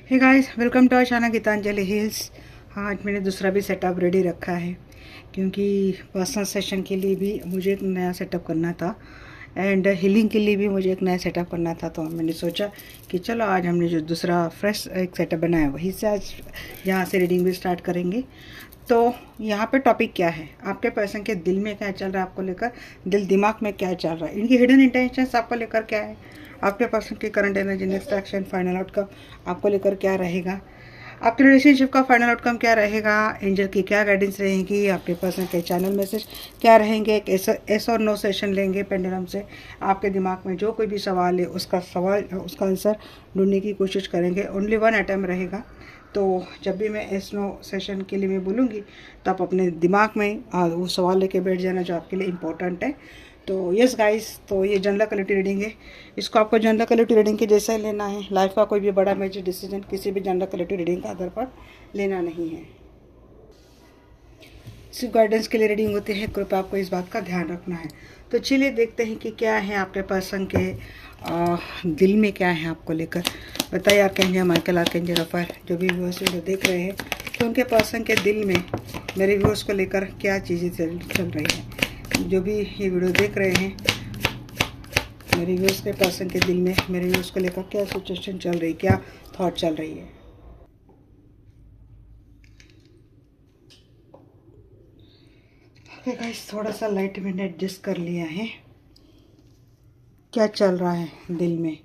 Hey guys, welcome to our channel Geetanjali Hills. हाँ, आज मैंने दूसरा भी सेटअप रेडी रखा है क्योंकि पर्सनल सेशन के लिए भी मुझे एक नया सेटअप करना था एंड हीलिंग के लिए भी मुझे एक नया सेटअप करना था। तो मैंने सोचा कि चलो आज हमने जो दूसरा फ्रेश एक सेटअप बनाया वहीं से आज यहाँ से रीडिंग भी स्टार्ट करेंगे। तो यहाँ पे टॉपिक क्या है, आपके पर्सन के दिल में क्या चल रहा है आपको लेकर, दिल दिमाग में क्या चल रहा है, इनकी हिडन इंटेंशंस आपको लेकर क्या है, आपके पर्सन की current energy, next action, final outcome आपको लेकर क्या रहेगा, आपके रिलेशनशिप का फाइनल आउटकम क्या रहेगा, एंजल की क्या गाइडेंस रहेगी, आपके पर्सन के चैनल मैसेज क्या रहेंगे। एक एस और नो सेशन लेंगे पेंडुलम से। आपके दिमाग में जो कोई भी सवाल है उसका आंसर ढूंढने की कोशिश करेंगे। ओनली वन अटैम्प्ट रहेगा। तो जब भी मैं एस नो सेशन के लिए मैं बोलूँगी तो आप अपने दिमाग में वो सवाल लेके बैठ जाना जो आपके लिए इम्पोर्टेंट है। तो यस गाइस, तो ये जनरल कलेक्टिव रीडिंग है। इसको आपको जनरल कलेक्टिव रीडिंग के जैसा ही लेना है। लाइफ का कोई भी बड़ा मेजर डिसीजन किसी भी जनरल कलेक्टिव रीडिंग के आधार पर लेना नहीं है। सिर्फ गाइडेंस के लिए रीडिंग होती है, कृपया आपको इस बात का ध्यान रखना है। तो चलिए देखते हैं कि क्या है आपके पर्सन के दिल में, क्या है आपको लेकर। बताइए आर्कएंजल माइकल, आर्कएंजल रफाएल, जो भी व्यूअर्स वीडियो देख रहे हैं, तो उनके पर्सन के दिल में मेरे व्यूअर्स को लेकर क्या चीज़ें चल रही हैं। जो भी ये वीडियो देख रहे हैं, मेरे व्यूअर्स के पर्सन के दिल में मेरे व्यूअर्स को लेकर क्या सिचुएशन चल रही है, क्या थॉट चल रही है। गाइस, थोड़ा सा लाइट मैंने एडजस्ट कर लिया है। क्या चल रहा है दिल में।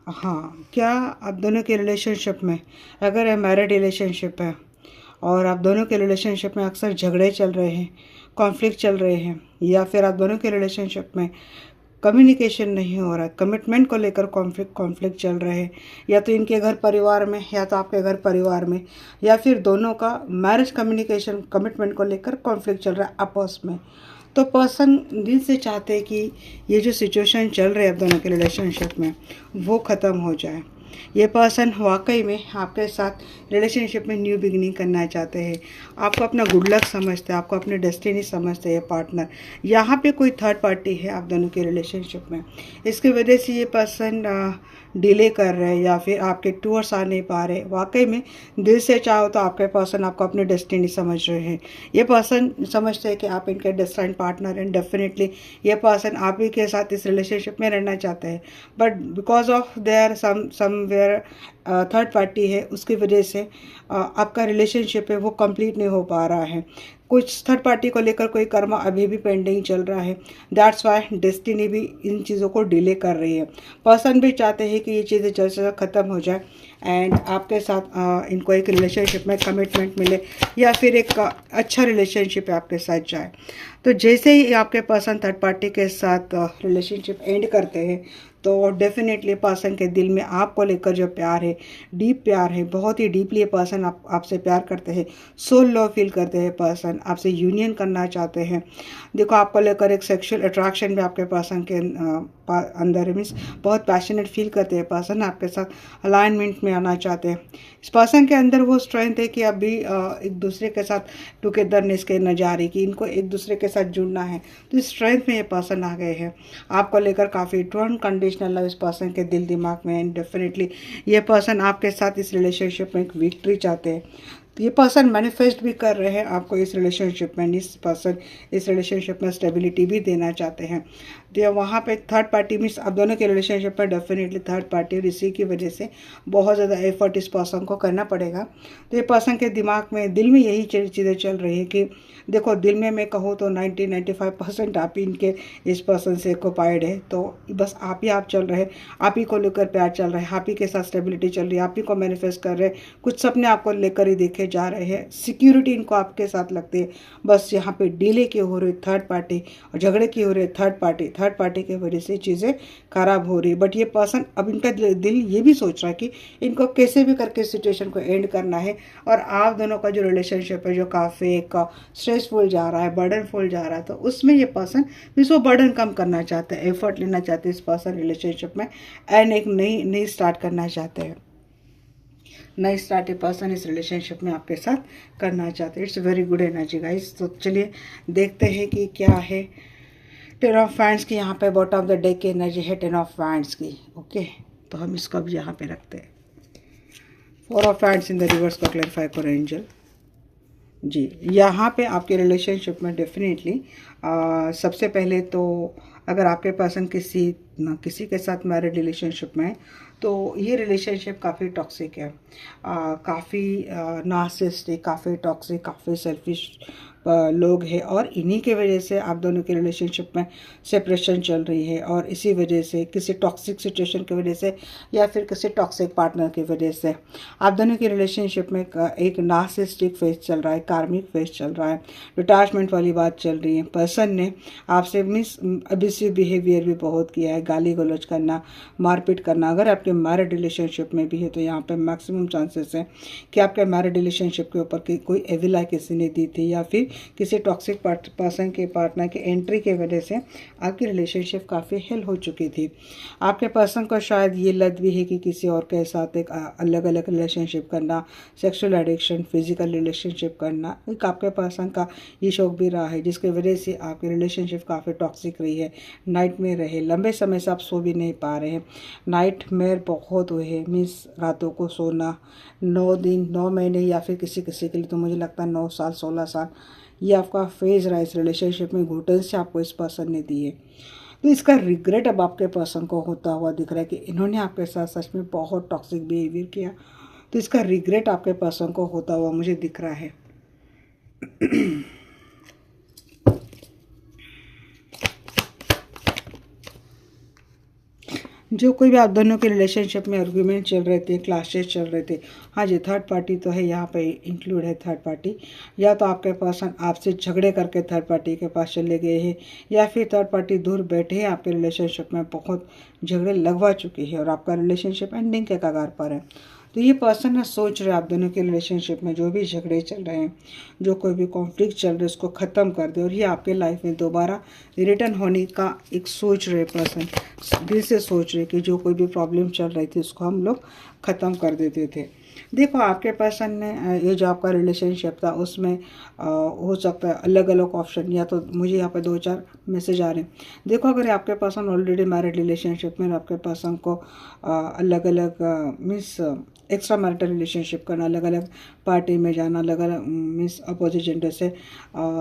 हाँ, क्या आप दोनों के रिलेशनशिप में, अगर ये मैरिड रिलेशनशिप है और आप दोनों के रिलेशनशिप में अक्सर झगड़े चल रहे हैं, कॉन्फ्लिक्ट चल रहे हैं, या फिर आप दोनों के रिलेशनशिप में कम्युनिकेशन नहीं हो रहा है, कमिटमेंट को लेकर कॉन्फ्लिक्ट चल रहे हैं, या तो इनके घर परिवार में या तो आपके घर परिवार में, या फिर दोनों का मैरिज कम्युनिकेशन कमिटमेंट को लेकर कॉन्फ्लिक्ट चल रहा है आपस में। तो पर्सन दिल से चाहते हैं कि ये जो सिचुएशन चल रही है आप दोनों के रिलेशनशिप में वो ख़त्म हो जाए। ये पर्सन वाकई में आपके साथ रिलेशनशिप में न्यू बिगिनिंग करना चाहते हैं। आपको अपना गुड लक समझते हैं, आपको अपने डेस्टिनी समझते हैं। ये पार्टनर, यहाँ पे कोई थर्ड पार्टी है आप दोनों के रिलेशनशिप में। इसकी वजह से ये पर्सन डिले कर रहे हैं या फिर आपके टूर्स आ नहीं पा रहे। वाकई में दिल से चाहो तो आपके पर्सन आपको अपनी डेस्टिनी समझ रहे हैं। ये पर्सन समझते हैं कि आप इनके डेस्टिनी पार्टनर हैं। डेफिनेटली ये पर्सन आप ही के साथ इस रिलेशनशिप में रहना चाहते हैं, but because of their somewhere third party है, उसकी वजह से आपका रिलेशनशिप है वो कंप्लीट नहीं हो पा रहा है। कुछ थर्ड पार्टी को लेकर कोई कर्म अभी भी पेंडिंग चल रहा है। दैट्स वाई डेस्टिनी भी इन चीज़ों को डिले कर रही है। पर्सन भी चाहते हैं कि ये चीज़ें जल्द से जल्द ख़त्म हो जाए एंड आपके साथ इनको एक रिलेशनशिप में कमिटमेंट मिले या फिर एक अच्छा रिलेशनशिप आपके साथ जाए। तो जैसे ही आपके पर्सन थर्ड पार्टी के साथ रिलेशनशिप एंड करते हैं तो डेफिनेटली पर्सन के दिल में आपको लेकर जो प्यार है, डीप प्यार है, बहुत ही डीपली ये पर्सन आपसे प्यार करते हैं, सोल लव फील करते हैं। पर्सन आपसे यूनियन करना चाहते हैं। देखो, आपको लेकर एक सेक्सुअल अट्रैक्शन भी आपके पर्सन के अंदर मीन्स बहुत पैशनेट फील करते हैं। पर्सन आपके साथ अलाइनमेंट में आना चाहते हैं। इस पर्सन के अंदर वो स्ट्रेंथ है कि अभी एक दूसरे के साथ टुगेदरनेस के नज़ारे कि इनको एक दूसरे के साथ जुड़ना है। तो इस स्ट्रेंथ में ये पर्सन आ गए हैं। आपको लेकर काफ़ी ट्रू कंडीशनल लव इस पर्सन के दिल दिमाग में। एंड डेफिनेटली ये पर्सन आपके साथ इस रिलेशनशिप में एक विक्ट्री चाहते हैं। तो ये पर्सन मैनिफेस्ट भी कर रहे हैं आपको इस रिलेशनशिप में। इस पर्सन इस रिलेशनशिप में स्टेबिलिटी भी देना चाहते हैं। तो वहाँ पे थर्ड पार्टी मीन्स आप दोनों के रिलेशनशिप में डेफिनेटली थर्ड पार्टी और इसी की वजह से बहुत ज़्यादा एफर्ट इस पर्सन को करना पड़ेगा। तो ये पर्सन के दिमाग में, दिल में यही चीज़ें चल रही है कि देखो, दिल में मैं कहूँ तो 90-95% आप ही इनके इस पर्सन से ऑक्युपाइड है। तो बस आप ही आप चल रहे हैं, आप ही को लेकर प्यार चल रहा है, आप ही के साथ स्टेबिलिटी चल रही है, आप ही को मैनिफेस्ट कर रहे हैं, कुछ सपने आपको लेकर ही देखे जा रहे हैं, सिक्योरिटी इनको आपके साथ लगती है। बस यहाँ पे डिले की हो रही थर्ड पार्टी और झगड़े की हो रही थर्ड पार्टी की वजह से चीज़ें खराब हो रही है। बट ये पर्सन, अब इनका दिल ये भी सोच रहा है कि इनको कैसे भी करके सिचुएशन को एंड करना है और आप दोनों का जो रिलेशनशिप है जो काफ़ी एक स्ट्रेसफुल जा रहा है, बर्डनफुल जा रहा है, तो उसमें ये पर्सन मीन्स वो बर्डन कम करना चाहते हैं, एफर्ट लेना चाहते हैं इस पर्सन रिलेशनशिप में एंड एक नई स्टार्ट करना चाहते हैं। नई स्टार्ट ए पर्सन इस रिलेशनशिप में आपके साथ करना चाहते हैं। It's very good energy guys. तो चलिए देखते हैं कि क्या है। 10 ऑफ वैंड्स की यहाँ पे बॉटम ऑफ द डेक की एनर्जी है 10 ऑफ वैंड्स की। ओके, तो हम इसको अब यहाँ पे रखते हैं। Four of hands in the reverse को क्लैरिफाई करो एंजल जी। यहाँ पे आपके रिलेशनशिप में डेफिनेटली सबसे पहले तो अगर आपके पर्सन किसी के साथ मैरिड रिलेशनशिप में है तो ये रिलेशनशिप काफ़ी टॉक्सिक है, काफ़ी नार्सिसिस्टिक, काफ़ी टॉक्सिक, काफ़ी सेल्फिश लोग हैं और इन्हीं के वजह से आप दोनों के रिलेशनशिप में सेपरेशन चल रही है और इसी वजह से किसी टॉक्सिक सिचुएशन की वजह से या फिर किसी टॉक्सिक पार्टनर की वजह से आप दोनों की रिलेशनशिप में एक नार्सिसिस्टिक फेज चल रहा है, कार्मिक फेज चल रहा है, डिटैचमेंट वाली बात चल रही है। पर्सन ने आपसे अबिसिव बिहेवियर भी बहुत किया है, गाली गलौज करना, मारपीट करना। अगर आपके मैरिड रिलेशनशिप में भी है तो यहाँ पे मैक्सिमम चांसेस है कि आपके मैरिड रिलेशनशिप के ऊपर कोई एविल आई किसी ने दी थी या फिर किसी टॉक्सिक पर्सन के पार्टनर की एंट्री की वजह से आपकी रिलेशनशिप काफ़ी हेल हो चुकी थी। आपके पर्सन को शायद ये लत भी है कि किसी और के साथ एक अलग अलग रिलेशनशिप करना, सेक्सुअल एडिक्शन, फिजिकल रिलेशनशिप करना, एक आपके पर्सन का ये शौक भी रहा है जिसकी वजह से आपकी रिलेशनशिप काफ़ी टॉक्सिक रही है। नाइट में रहे, लंबे समय से आप सो भी नहीं पा रहे हैं, नाइट में बहुत हुए हैं, मीन्स रातों को सोना 9 दिन 9 महीने या फिर किसी किसी के लिए तो मुझे लगता है 9 साल 16 साल ये आपका फेज रहा है इस रिलेशनशिप में, घुटन से आपको इस पर्सन ने दी है। तो इसका रिग्रेट अब आपके पर्सन को होता हुआ दिख रहा है कि इन्होंने आपके साथ सच में बहुत टॉक्सिक बिहेवियर किया, तो इसका रिग्रेट आपके पर्सन को होता हुआ मुझे दिख रहा है। जो कोई भी आप दोनों के रिलेशनशिप में आर्ग्यूमेंट चल रहे थे, क्लैशेस चल रहे थे, हाँ जी थर्ड पार्टी तो है यहाँ पे इंक्लूड है। थर्ड पार्टी या तो आपके पर्सन आपसे झगड़े करके थर्ड पार्टी के पास चले गए हैं या फिर थर्ड पार्टी दूर बैठे हैं, आपके रिलेशनशिप में बहुत झगड़े लगवा चुके हैं और आपका रिलेशनशिप एंडिंग के कगार पर है। तो ये पर्सन है सोच रहे आप दोनों के रिलेशनशिप में जो भी झगड़े चल रहे हैं, जो कोई भी कॉन्फ्लिक्ट चल रहे हैं उसको ख़त्म कर दे और ये आपके लाइफ में दोबारा रिटर्न होने का एक सोच रहे पर्सन, दिल से सोच रहे कि जो कोई भी प्रॉब्लम चल रही थी उसको हम लोग ख़त्म कर देते थे। देखो आपके पर्सन ने ये जो आपका रिलेशनशिप था उसमें हो सकता है अलग अलग ऑप्शन, या तो मुझे यहाँ पे 2-4 मैसेज आ रहे हैं। देखो अगर आपके पर्सन ऑलरेडी मैरिड रिलेशनशिप में, आपके पर्सन को अलग अलग मीन्स एक्स्ट्रा मैरिटल रिलेशनशिप करना, अलग अलग पार्टी में जाना, अलग अलग मीन्स अपोजिट जेंडर से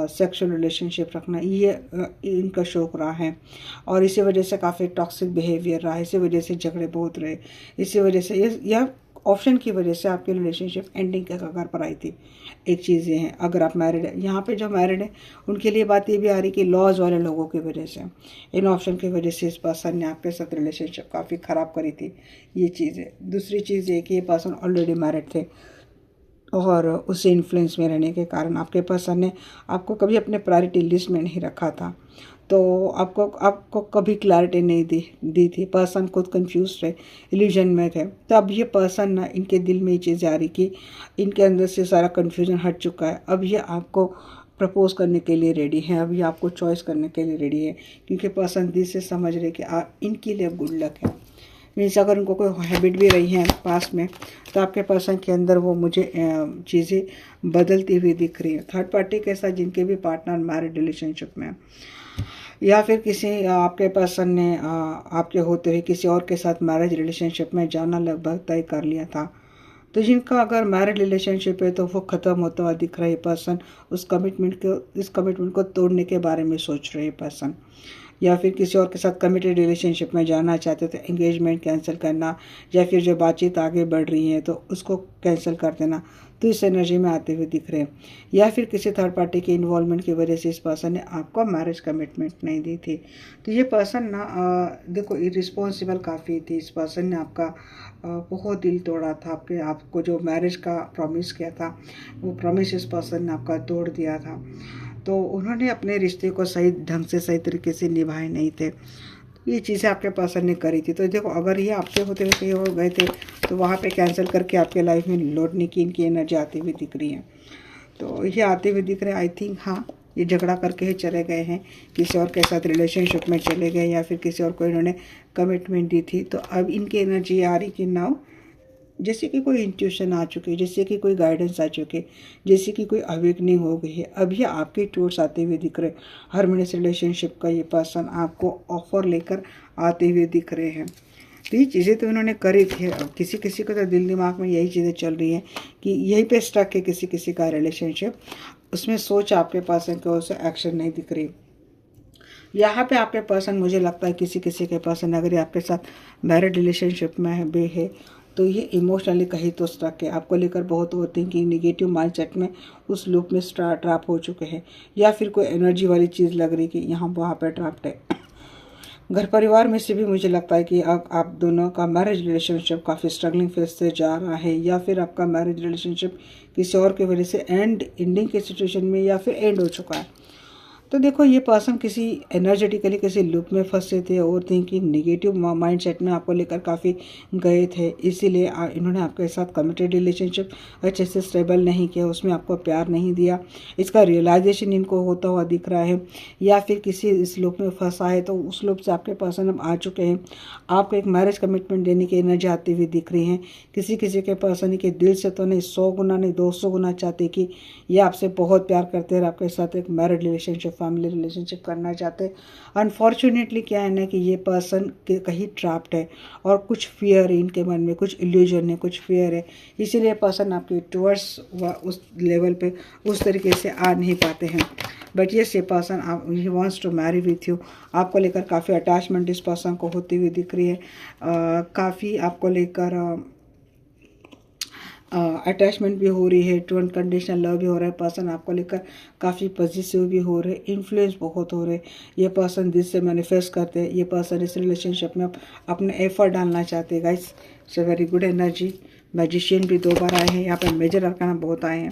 सेक्सुअल रिलेशनशिप रखना, ये इनका शौक रहा है और इसी वजह से काफ़ी टॉक्सिक बिहेवियर रहा है, इसी वजह से झगड़े बहुत रहे, इसी वजह से यह ऑप्शन की वजह से आपकी रिलेशनशिप एंडिंग के कगार पर आई थी। एक चीज़ ये है अगर आप मैरिड है, यहाँ पे जो मैरिड है उनके लिए बात ये भी आ रही कि लॉज वाले लोगों की वजह से, इन ऑप्शन की वजह से इस पर्सन ने आपके साथ रिलेशनशिप काफ़ी ख़राब करी थी, ये चीज़ है। दूसरी चीज़ ये कि ये पर्सन ऑलरेडी मैरिड थे और उसी इन्फ्लुएंस में रहने के कारण आपके पर्सन ने आपको कभी अपने प्रायोरिटी लिस्ट में नहीं रखा था, तो आपको कभी क्लैरिटी नहीं दी थी। पर्सन खुद कंफ्यूज थे, इल्यूजन में थे। तो अब ये पर्सन ना इनके दिल में ये चीज़ आ रही कि इनके अंदर से सारा कंफ्यूजन हट चुका है, अब ये आपको प्रपोज करने के लिए रेडी है, अब ये आपको चॉइस करने के लिए रेडी है, क्योंकि पर्सन दिल से समझ रहे कि इनके लिए गुड लक है। मीन्स अगर उनको कोई हैबिट भी रही है पास में तो आपके पर्सन के अंदर वो मुझे चीज़ें बदलती हुई दिख रही है। थर्ड पार्टी के साथ जिनके भी पार्टनर मैरिड रिलेशनशिप में या फिर किसी आपके पर्सन ने आपके होते हुए किसी और के साथ मैरिज रिलेशनशिप में जाना लगभग तय कर लिया था, तो जिनका अगर मैरिड रिलेशनशिप है तो वो ख़त्म होता हुआ दिख रहा है। पर्सन इस कमिटमेंट को तोड़ने के बारे में सोच रहे पर्सन, या फिर किसी और के साथ कमिटेड रिलेशनशिप में जाना चाहते तो एंगेजमेंट कैंसिल करना, या फिर जो बातचीत आगे बढ़ रही है तो उसको कैंसिल कर देना, तो इस एनर्जी में आते हुए दिख रहे हैं। या फिर किसी थर्ड पार्टी के इन्वॉल्वमेंट की वजह से इस पर्सन ने आपको मैरिज कमिटमेंट नहीं दी थी। तो ये पर्सन ना देखो इरिस्पॉन्सिबल काफ़ी थी। इस पर्सन ने आपका बहुत दिल तोड़ा था, आपको जो मैरिज का प्रॉमिस किया था वो प्रॉमिस इस पर्सन ने आपका तोड़ दिया था। तो उन्होंने अपने रिश्ते को सही ढंग से सही तरीके से निभाए नहीं थे, ये चीज़ें आपके पर्सन ने करी थी। तो देखो अगर ये आपके होते हुए कहीं और गए थे तो वहाँ पे कैंसिल करके आपके लाइफ में लौटने की इनकी एनर्जी आती हुई दिख रही है। तो ये आते हुए दिख रहे हैं। आई थिंक हाँ ये झगड़ा करके ही चले गए हैं, किसी और के साथ रिलेशनशिप में चले गए या फिर किसी और को इन्होंने कमिटमेंट दी थी। तो अब इनकी एनर्जी आ रही कि नाउ जैसे कि कोई इंट्यूशन आ चुकी है, जैसे कि कोई गाइडेंस आ चुकी है, जैसे कि कोई अवेकनिंग हो गई है। अब ये आपके टूर्स आते हुए दिख रहे हैं। हार्मोनियस रिलेशनशिप का ये पर्सन आपको ऑफर लेकर आते हुए दिख रहे हैं। तो ये चीज़ें तो इन्होंने करी थी। अब किसी किसी को तो दिल दिमाग में यही चीज़ें चल रही हैं कि यहीं पे स्टक है किसी किसी का रिलेशनशिप, उसमें सोच आपके पास है कि उसे एक्शन नहीं दिख रही। यहाँ पे आपके पर्सन, मुझे लगता है किसी किसी के पर्सन अगर ये आपके साथ मैरिड रिलेशनशिप में भी है तो ये इमोशनली कहीं तो स्टक है, आपको लेकर बहुत होती है कि निगेटिव माइंडसेट में उस लूप में ट्रैप हो चुके हैं, या फिर कोई एनर्जी वाली चीज़ लग रही कि यहाँ वहाँ पे ट्रैप्ड है। घर परिवार में से भी मुझे लगता है कि आप दोनों का मैरिज रिलेशनशिप काफ़ी स्ट्रगलिंग फेज से जा रहा है, या फिर आपका मैरिज रिलेशनशिप किसी और की वजह से एंडिंग के सिचुएशन में या फिर एंड हो चुका है। तो देखो ये पर्सन किसी एनर्जेटिकली किसी लूप में फंसे थे, ओवर थिंकिंग नेगेटिव माइंडसेट में आपको लेकर काफ़ी गए थे, इसीलिए इन्होंने आपके साथ कमिटेड रिलेशनशिप अच्छे से स्टेबल नहीं किया, उसमें आपको प्यार नहीं दिया, इसका रियलाइजेशन इनको होता हुआ दिख रहा है, या फिर किसी इस लूप में फंसा है तो उस लूप से आपके पर्सन अब आ चुके हैं, आपको एक मैरिज कमिटमेंट देने की एनर्जी आती हुई दिख रही है। किसी किसी के पर्सन के दिल से तो नहीं 100 गुना नहीं 200 गुना चाहते कि ये आपसे बहुत प्यार करते हैं, आपके साथ एक मैरिड रिलेशनशिप फैमिली रिलेशनशिप करना चाहते हैं। अनफॉर्चुनेटली क्या है ना कि ये पर्सन कहीं ट्रैप्ड है और कुछ फियर है इनके मन में, कुछ इल्यूजन है, कुछ फियर है, इसीलिए पर्सन आपके टुवर्ड्स उस लेवल पे उस तरीके से आ नहीं पाते हैं। बट ये पर्सन ही wants to marry with you, आपको लेकर काफ़ी अटैचमेंट इस पर्सन को होती हुई दिख रही है, काफ़ी आपको लेकर अटैचमेंट भी हो रही है, टू अनकंडीशनल लव भी हो रहा है, पर्सन आपको लेकर काफ़ी पॉजिटिव भी हो रहे, इन्फ्लुएंस बहुत हो रहे, ये पर्सन दिल से मैनिफेस्ट करते हैं, ये पर्सन इस रिलेशनशिप में अपने एफर्ट डालना चाहते हैं। Guys it's a very good energy. Magician भी 2 बार आए हैं, यहाँ पर मेजर अरकाना बहुत आए हैं।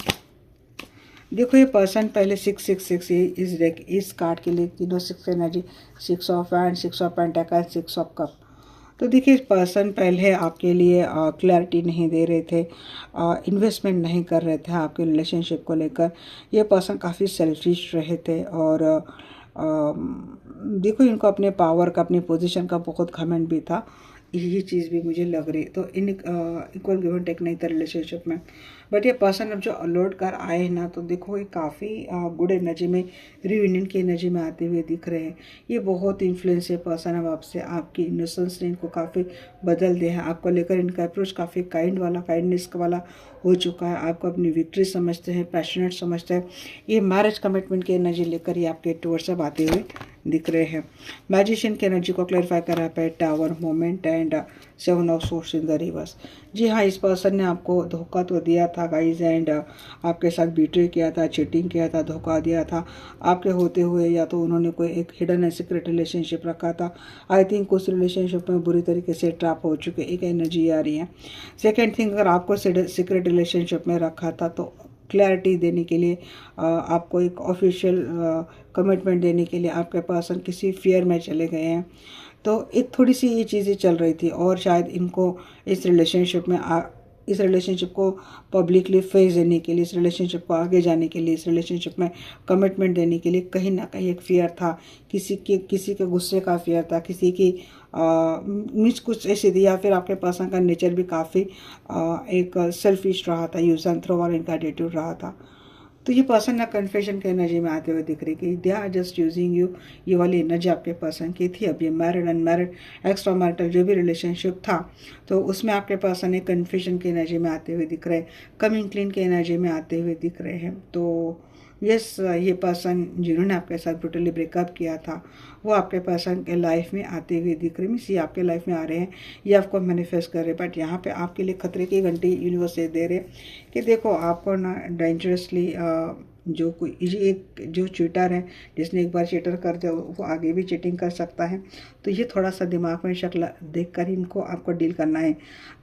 देखो ये पर्सन पहले 666 इस कार्ड के लिए तीनों 6 energy, 6 of hand, 6 of pentacle, 6 of cup. तो देखिए इस पर्सन पहले आपके लिए क्लैरिटी नहीं दे रहे थे, इन्वेस्टमेंट नहीं कर रहे थे आपके रिलेशनशिप को लेकर, ये पर्सन काफ़ी सेल्फिश रहे थे, और देखो इनको अपने पावर का, अपनी पोजीशन का बहुत घमंड भी था, ये चीज़ भी मुझे लग रही। तो an equal give and take नहीं था रिलेशनशिप में। बट ये पर्सन अब जो अलर्ट कर आए हैं ना, तो देखो ये काफ़ी गुड एनर्जी में, रियूनियन की एनर्जी में आते हुए दिख रहे हैं। ये बहुत इन्फ्लुएंस है पर्सन अब आपसे, आपकी इनोसेंस ने इनको काफ़ी बदल दिया है, आपको लेकर इनका अप्रोच काफ़ी काइंडनेस वाला हो चुका है, आपको अपनी विक्ट्री समझते हैं, पैशनेट समझते हैं। ये मैरिज कमिटमेंट की एनर्जी लेकर ये आपके टूवर्ड्स अब आते हुए दिख रहे हैं। मैजिशियन की एनर्जी को क्लैरिफाई कर रहा है tower moment and 7 of swords in the reverse. जी हाँ, इस पर्सन ने आपको धोखा तो दिया था गाइज, एंड आपके साथ बीट्रे किया था, चीटिंग किया था, धोखा दिया था आपके होते हुए, या तो उन्होंने कोई एक हिडन एंड सीक्रेट रिलेशनशिप रखा था। आई थिंक उस रिलेशनशिप में बुरी तरीके से ट्रैप हो चुके, एक एनर्जी आ रही है। सेकेंड थिंग, अगर आपको सीक्रेट रिलेशनशिप में रखा था तो क्लैरिटी देने के लिए, आपको एक ऑफिशियल कमिटमेंट देने के लिए आपके पर्सन किसी फियर में चले गए हैं। तो एक थोड़ी सी ये चीज़ें चल रही थी, और शायद इनको इस रिलेशनशिप को पब्लिकली फेस देने के लिए, इस रिलेशनशिप को आगे जाने के लिए, इस रिलेशनशिप में कमिटमेंट देने के लिए कहीं ना कहीं एक फियर था, किसी के गुस्से का फियर था, किसी की मीन्स कुछ ऐसी थी, या फिर आपके पर्सन का नेचर भी काफ़ी एक सेल्फिश रहा था, यूज एंड थ्रो वाला इनका एटीट्यूड रहा था। तो ये पर्सन ना कन्फेशन की एनर्जी में आते हुए दिख रही कि they are just using you, ये वाली एनर्जी आपके पर्सन की थी। अब ये मैरिड अनमैरिड एक्स्ट्रा मैरिटल जो भी रिलेशनशिप था, तो उसमें आपके पर्सन एक कन्फेशन की एनर्जी में आते हुए दिख रहे हैं, कमिंग क्लीन की एनर्जी में आते हुए दिख रहे हैं। तो यस, ये पर्सन जिन्होंने आपके साथ ब्रूटली ब्रेकअप किया था वो आपके पर्सन के लाइफ में आते हुए दिख रहे, मीन्स ये आपके लाइफ में आ रहे हैं, ये आपको मैनिफेस्ट कर रहे हैं। बट यहाँ पे आपके लिए खतरे की घंटी यूनिवर्स दे रहे कि देखो आपको ना डेंजरसली जो कोई एक जो चीटर है, जिसने एक बार चीटर कर दिया वो आगे भी चीटिंग कर सकता है। तो ये थोड़ा सा दिमाग में शक्ल देख कर इनको आपको डील करना है।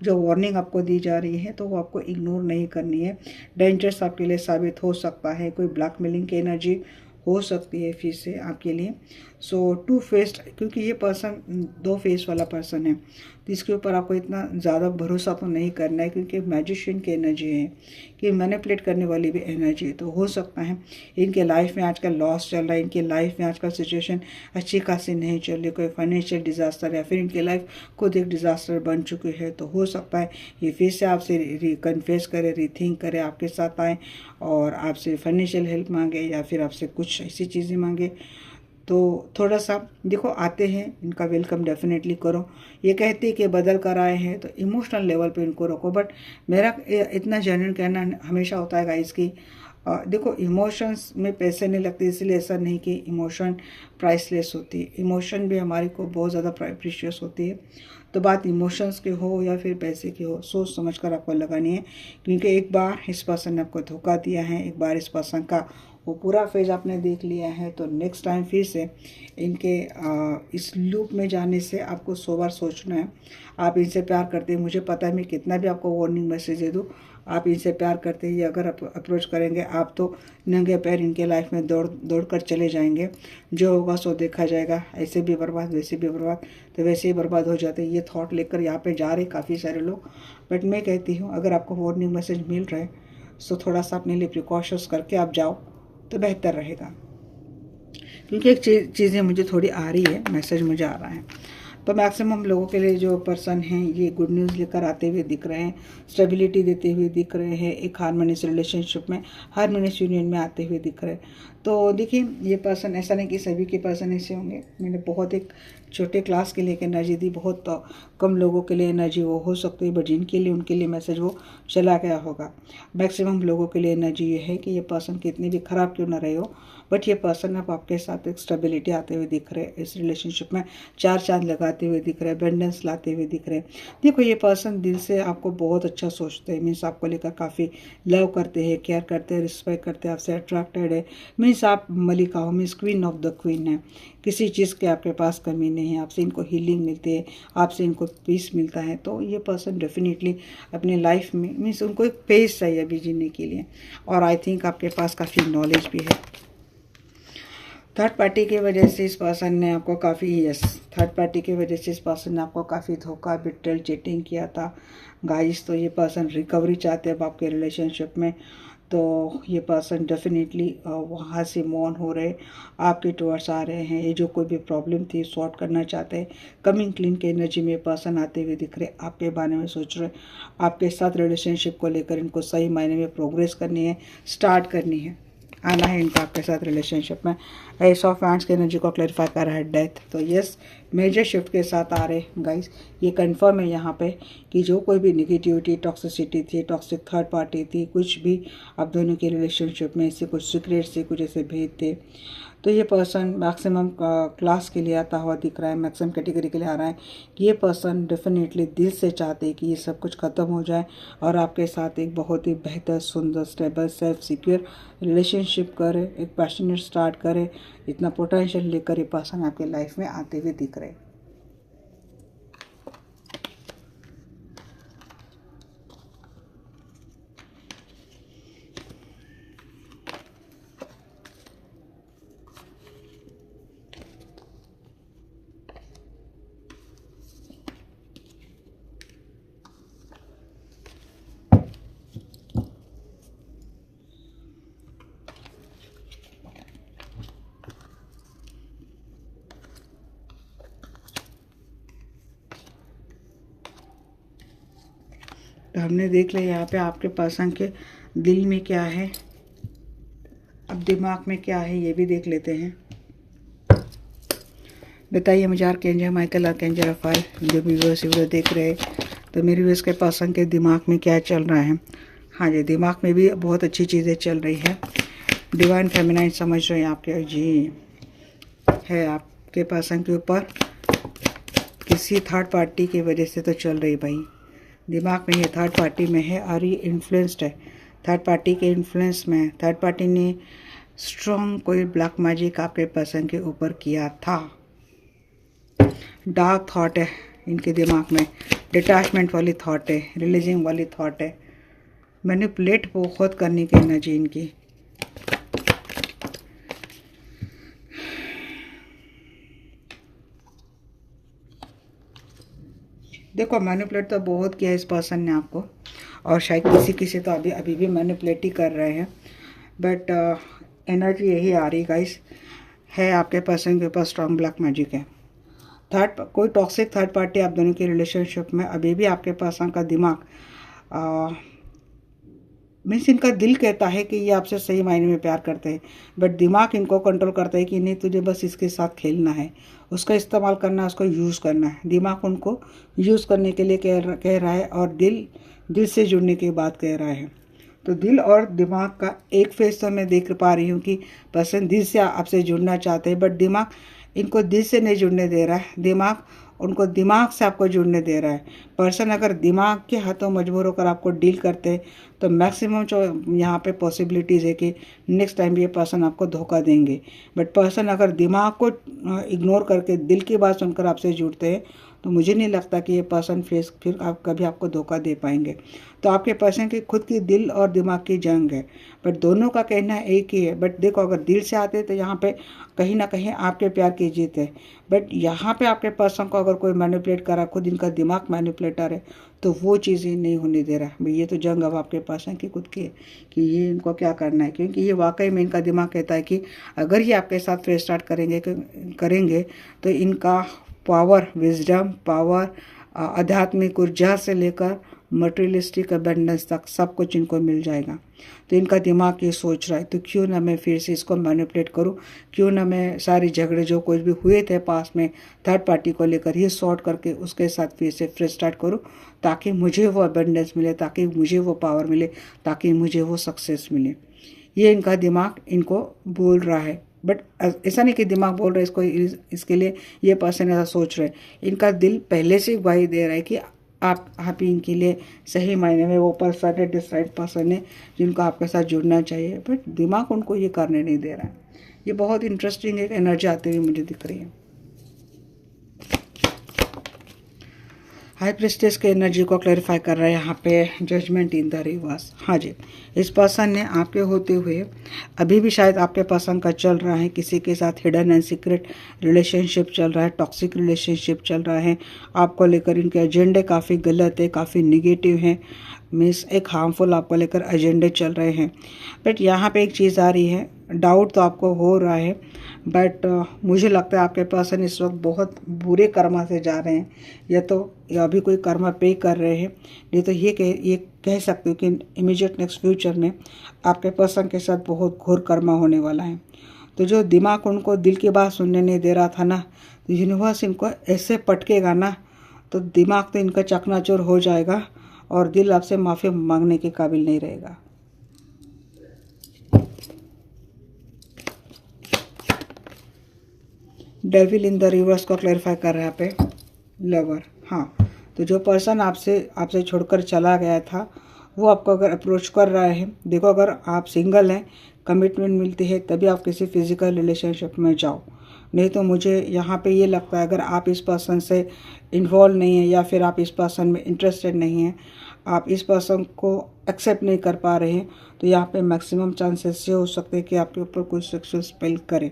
जो वार्निंग आपको दी जा रही है तो वो आपको इग्नोर नहीं करनी है, डेंजरस आपके लिए साबित हो सकता है, कोई ब्लैकमेलिंग की एनर्जी हो सकती है फिर से आपके लिए। सो 2 फेस्ड, क्योंकि ये पर्सन 2 फेस वाला पर्सन है, तो इसके ऊपर आपको इतना ज़्यादा भरोसा तो नहीं करना है, क्योंकि मैजिशियन की एनर्जी है कि मैनिपुलेट करने वाली भी एनर्जी है। तो हो सकता है इनके लाइफ में आजकल लॉस चल रहा है, इनके लाइफ में आजकल सिचुएशन अच्छी खासी नहीं चल रही, कोई फाइनेंशियल डिजास्टर या फिर इनकी लाइफ खुद एक डिजास्टर बन चुकी है। तो हो सकता है ये फिर से आपसे कन्फेस करे, रीथिंक करे, आपके साथ आए और आपसे फाइनेंशियल हेल्प मांगे, या फिर आपसे कुछ ऐसी चीज़ें मांगे। तो थोड़ा सा देखो आते हैं, इनका वेलकम डेफिनेटली करो। ये कहते हैं कि बदल कर आए हैं तो इमोशनल लेवल पे इनको रखो, बट मेरा इतना जेन्युइन कहना हमेशा होता है गाइस कि देखो इमोशंस में पैसे नहीं लगते, इसलिए ऐसा नहीं कि इमोशन प्राइसलेस होती है। इमोशन भी हमारी को बहुत ज़्यादा प्रीशियस होती है। तो बात इमोशंस की हो या फिर पैसे की हो, सोच समझ कर आपको लगानी है, क्योंकि एक बार इस पर्सन ने आपको धोखा दिया है, एक बार इस पर्सन का वो पूरा फेज आपने देख लिया है, तो नेक्स्ट टाइम फिर से इनके इस लूप में जाने से आपको 100 बार सोचना है। आप इनसे प्यार करते हैं, मुझे पता है मैं कितना भी आपको वार्निंग मैसेज दे दूँ, आप इनसे प्यार करते हैं, ये अगर अप्रोच करेंगे आप तो नंगे पैर इनके लाइफ में दौड़ कर चले जाएंगे। जो होगा सो देखा जाएगा, ऐसे भी बर्बाद वैसे भी बर्बाद, तो वैसे ही बर्बाद हो जाते हैं। ये थॉट लेकर यहाँ पे जा रहे काफ़ी सारे लोग, बट मैं कहती हूँ अगर आपको वार्निंग मैसेज मिल रहा है सो थोड़ा सा अपने लिए प्रिकॉशंस करके आप जाओ तो बेहतर रहेगा। क्योंकि एक चीज़ें मुझे थोड़ी आ रही है, मैसेज मुझे आ रहा है, तो मैक्सिमम लोगों के लिए जो पर्सन हैं ये गुड न्यूज़ लेकर आते हुए दिख रहे हैं, स्टेबिलिटी देते हुए दिख रहे हैं, एक हार्मोनियस रिलेशनशिप में, हार्मोनियस यूनियन में आते हुए दिख रहे हैं। तो देखिए ये पर्सन, ऐसा नहीं कि सभी के पर्सन ऐसे होंगे, मैंने बहुत एक छोटे क्लास के लिए एनर्जी दी, बहुत कम लोगों के लिए एनर्जी वो हो सकती है, बट जिनके लिए उनके लिए मैसेज वो चला गया होगा। मैक्सिमम लोगों के लिए एनर्जी ये है कि ये पर्सन कितनी भी खराब क्यों ना रहे हो, बट ये पर्सन अब आपके साथ एक स्टेबिलिटी आते हुए दिख रहे हैं, इस रिलेशनशिप में 4 चांद लगाते हुए दिख रहे हैं, एबंडेंस लाते हुए दिख रहे हैं। देखो ये पर्सन दिल से आपको बहुत अच्छा सोचते हैं, मीन्स आपको लेकर काफ़ी लव करते हैं, केयर करते हैं, रिस्पेक्ट करते हैं, आपसे अट्रैक्टेड है, मीन्स आप मलिका हो, means queen of the queen है, किसी चीज़ के आपके पास कमी नहीं है, आपसे इनको हीलिंग मिलती है, आपसे इनको पीस मिलता है। तो ये पर्सन डेफिनेटली अपने लाइफ में, मीन्स उनको एक पेज चाहिए अभी जीने के लिए, और आई थिंक आपके पास काफ़ी नॉलेज भी है। थर्ड पार्टी की वजह से इस पर्सन ने आपको काफ़ी थर्ड पार्टी की वजह से इस पर्सन ने आपको काफ़ी धोखा, बिट्रेल, चीटिंग किया था गाइस। तो ये पर्सन रिकवरी चाहते हैं अब आपके रिलेशनशिप में, तो ये पर्सन डेफिनेटली वहाँ से मूव ऑन हो रहे, आपके टुवर्ड्स आ रहे हैं। ये जो कोई भी प्रॉब्लम थी सॉर्ट करना चाहते हैं, कमिंग क्लीन के एनर्जी में पर्सन आते हुए दिख रहे, आपके बारे में सोच रहे, आपके साथ रिलेशनशिप को लेकर इनको सही मायने में प्रोग्रेस करनी है, स्टार्ट करनी है, आना है इनका आपके साथ रिलेशनशिप में। एस ऑफ हैंड्स की एनर्जी को क्लैरिफाई कर रहा है डेथ, तो यस मेजर शिफ्ट के साथ आ रहे गाइस। ये कंफर्म है यहाँ पे कि जो कोई भी निगेटिविटी, टॉक्सिसिटी थी, टॉक्सिक थर्ड पार्टी थी, कुछ भी आप दोनों के रिलेशनशिप में ऐसे कुछ सीक्रेट्स थे, कुछ ऐसे भेद थे, तो ये पर्सन मैक्सिमम क्लास के लिए आता हुआ दिख रहा है, मैक्सिमम कैटेगरी के लिए आ रहा है कि ये पर्सन डेफिनेटली दिल से चाहते हैं कि ये सब कुछ ख़त्म हो जाए और आपके साथ एक बहुत ही बेहतर, सुंदर, स्टेबल, सेल्फ सिक्योर रिलेशनशिप करे, एक पैशनेट स्टार्ट करे। इतना पोटेंशियल लेकर ये पर्सन आपके लाइफ में आते हुए दिख रहे। तो हमने देख लिया यहाँ पे आपके पर्सन के दिल में क्या है, अब दिमाग में क्या है ये भी देख लेते हैं। बताइए मुझे आर्कएंजल माइकल, आर्कएंजल रफाएल, जो भी व्यूअर्स वीडियो देख रहे हैं, तो मेरे व्यूअर्स के पर्सन के दिमाग में क्या चल रहा है। हाँ जी, दिमाग में भी बहुत अच्छी चीज़ें चल रही है। डिवाइन फेमिनाइन समझ रहे हैं आपके जी, है आपके पर्सन के ऊपर किसी थर्ड पार्टी की वजह से तो चल रही भाई, दिमाग में ये थर्ड पार्टी में है और ये इन्फ्लुएंस्ड है, थर्ड पार्टी के इन्फ्लुएंस में। थर्ड पार्टी ने स्ट्रॉन्ग कोई ब्लैक मैजिक आपके पर्सन के ऊपर किया था। डार्क थॉट है इनके दिमाग में, डिटैचमेंट वाली थॉट है, रिलीजिंग वाली थॉट है, मैनिपुलेट बहुत करने की एनर्जी इनकी। देखो मैनिपुलेट तो बहुत किया इस पर्सन ने आपको, और शायद किसी तो अभी भी मैनिपुलेट ही कर रहे हैं, बट एनर्जी यही आ रही गाइस, है आपके पर्सन के ऊपर स्ट्रॉन्ग ब्लैक मैजिक है। कोई टॉक्सिक थर्ड पार्टी आप दोनों के रिलेशनशिप में, अभी भी आपके पर्सन का दिमाग मीन्स इनका दिल कहता है कि ये आपसे सही मायने में प्यार करते हैं, बट दिमाग इनको कंट्रोल करता है कि नहीं, तुझे बस इसके साथ खेलना है, उसका इस्तेमाल करना है, उसको यूज़ करना है। दिमाग उनको यूज़ करने के लिए कह रहा है, और दिल से जुड़ने की बात कह रहा है। तो दिल और दिमाग का एक फेस तो मैं देख पा रही हूँ कि पर्सन दिल से आपसे जुड़ना चाहते हैं, बट दिमाग इनको दिल से नहीं जुड़ने दे रहा है, दिमाग उनको दिमाग से आपको जुड़ने दे रहा है। पर्सन अगर दिमाग के हाथों मजबूर होकर आपको डील करते हैं तो मैक्सिमम जो यहाँ पे पॉसिबिलिटीज़ है कि नेक्स्ट टाइम ये पर्सन आपको धोखा देंगे। बट पर्सन अगर दिमाग को इग्नोर करके दिल की बात सुनकर आपसे जुड़ते हैं तो मुझे नहीं लगता कि ये पर्सन फिर आप कभी आपको धोखा दे पाएंगे। तो आपके पर्सन की खुद की दिल और दिमाग की जंग है, बट दोनों का कहना एक ही है। बट देखो, अगर दिल से आते तो यहाँ पे कहीं ना कहीं आपके प्यार की जीत है, बट यहाँ पे आपके पर्सन को अगर कोई मैनिपुलेट करा, खुद इनका दिमाग मैनिपुलेटर है, तो वो चीज़ें नहीं होने दे रहा है। भाई ये तो जंग अब आपके पर्सन की खुद की है कि ये इनको क्या करना है, क्योंकि ये वाकई में इनका दिमाग कहता है कि अगर ये आपके साथ फिर स्टार्ट करेंगे तो इनका पावर, विजडम पावर, आध्यात्मिक ऊर्जा से लेकर मटेरियलिस्टिक अबेंडेंस तक सब कुछ इनको मिल जाएगा। तो इनका दिमाग ये सोच रहा है, तो क्यों ना मैं फिर से इसको मैनिपुलेट करूं, क्यों ना मैं सारी झगड़े जो कुछ भी हुए थे पास में थर्ड पार्टी को लेकर ये सॉर्ट करके उसके साथ फिर से फ्रेश स्टार्ट करूं, ताकि मुझे वो अबेंडेंस मिले, ताकि मुझे वो पावर मिले, ताकि मुझे वो सक्सेस मिले। ये इनका दिमाग इनको बोल रहा है। बट ऐसा नहीं कि दिमाग बोल रहा है इसको, इसके लिए ये पर्सन ऐसा सोच रहे हैं। इनका दिल पहले से ग्वाही दे रहा है कि आप ही इनके लिए सही मायने में वो पर्सन है, डिसाइड पर्सन है जिनको आपके साथ जुड़ना चाहिए, बट दिमाग उनको ये करने नहीं दे रहा है। ये बहुत इंटरेस्टिंग एक एनर्जी आती हुई मुझे दिख रही है। हाई प्रिस्टेस के एनर्जी को क्लैरिफाई कर रहा है यहाँ पे जजमेंट इन द रिवर्स। हाँ जी, इस पर्सन ने आपके होते हुए अभी भी शायद आपके पर्सन का चल रहा है किसी के साथ हिडन एंड सीक्रेट रिलेशनशिप चल रहा है, टॉक्सिक रिलेशनशिप चल रहा है। आपको लेकर इनके एजेंडे काफ़ी गलत है, काफ़ी निगेटिव हैं, मीन्स एक हार्मफुल आपको लेकर एजेंडे चल रहे हैं। बट यहाँ पे एक चीज़ आ रही है, डाउट तो आपको हो रहा है, बट मुझे लगता है आपके पर्सन इस वक्त बहुत बुरे कर्मा से जा रहे हैं, या अभी कोई कर्मा पे कर रहे हैं, नहीं तो ये कह सकते हो कि इमीडिएट नेक्स्ट फ्यूचर में आपके पर्सन के साथ बहुत घोर कर्मा होने वाला है। तो जो दिमाग उनको दिल की बात सुनने नहीं दे रहा था ना, तो यूनिवर्स इनको ऐसे पटकेगा ना, तो दिमाग तो इनका चकनाचूर हो जाएगा और दिल आपसे माफ़ी मांगने के काबिल नहीं रहेगा। डेविल इन द रिवर्स को क्लैरिफाई कर रहा है यहाँ पे लवर। हाँ, तो जो पर्सन आपसे छोड़कर चला गया था वो आपको अगर अप्रोच कर रहा है, देखो अगर आप सिंगल हैं, कमिटमेंट मिलती है तभी आप किसी फिजिकल रिलेशनशिप में जाओ, नहीं तो मुझे यहाँ पे ये लगता है अगर आप इस पर्सन से इन्वॉल्व नहीं है या फिर आप इस पर्सन में इंटरेस्टेड नहीं हैं, आप इस पर्सन को एक्सेप्ट नहीं कर पा रहे हैं, तो यहाँ पे मैक्सिमम चांसेस ये हो सकते हैं कि आपके ऊपर कोई सेक्सुअल स्पेल करे।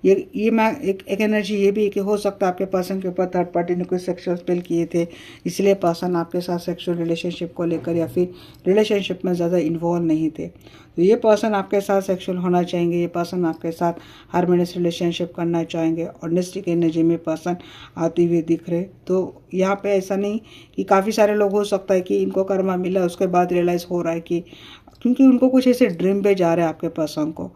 ये मैं एक एनर्जी ये भी है कि हो सकता है आपके पर्सन के ऊपर थर्ड पार्टी ने कोई सेक्सुअल स्पेल किए थे, इसलिए पर्सन आपके साथ सेक्सुअल रिलेशनशिप को लेकर या फिर रिलेशनशिप में ज़्यादा इन्वॉल्व नहीं थे। तो ये पर्सन आपके साथ सेक्सुअल होना चाहेंगे, ये पर्सन आपके साथ हार्मोनियस रिलेशनशिप करना चाहेंगे, और निस्टिक एनर्जी में पर्सन आते हुए दिख रहे। तो यहाँ पे ऐसा नहीं कि काफ़ी सारे लोग हो सकता है कि इनको कर्मा मिला उसके बाद रियलाइज़ हो रहा है कि क्योंकि उनको कुछ ऐसे ड्रीम पे जा रहे हैं आपके पर्सन को,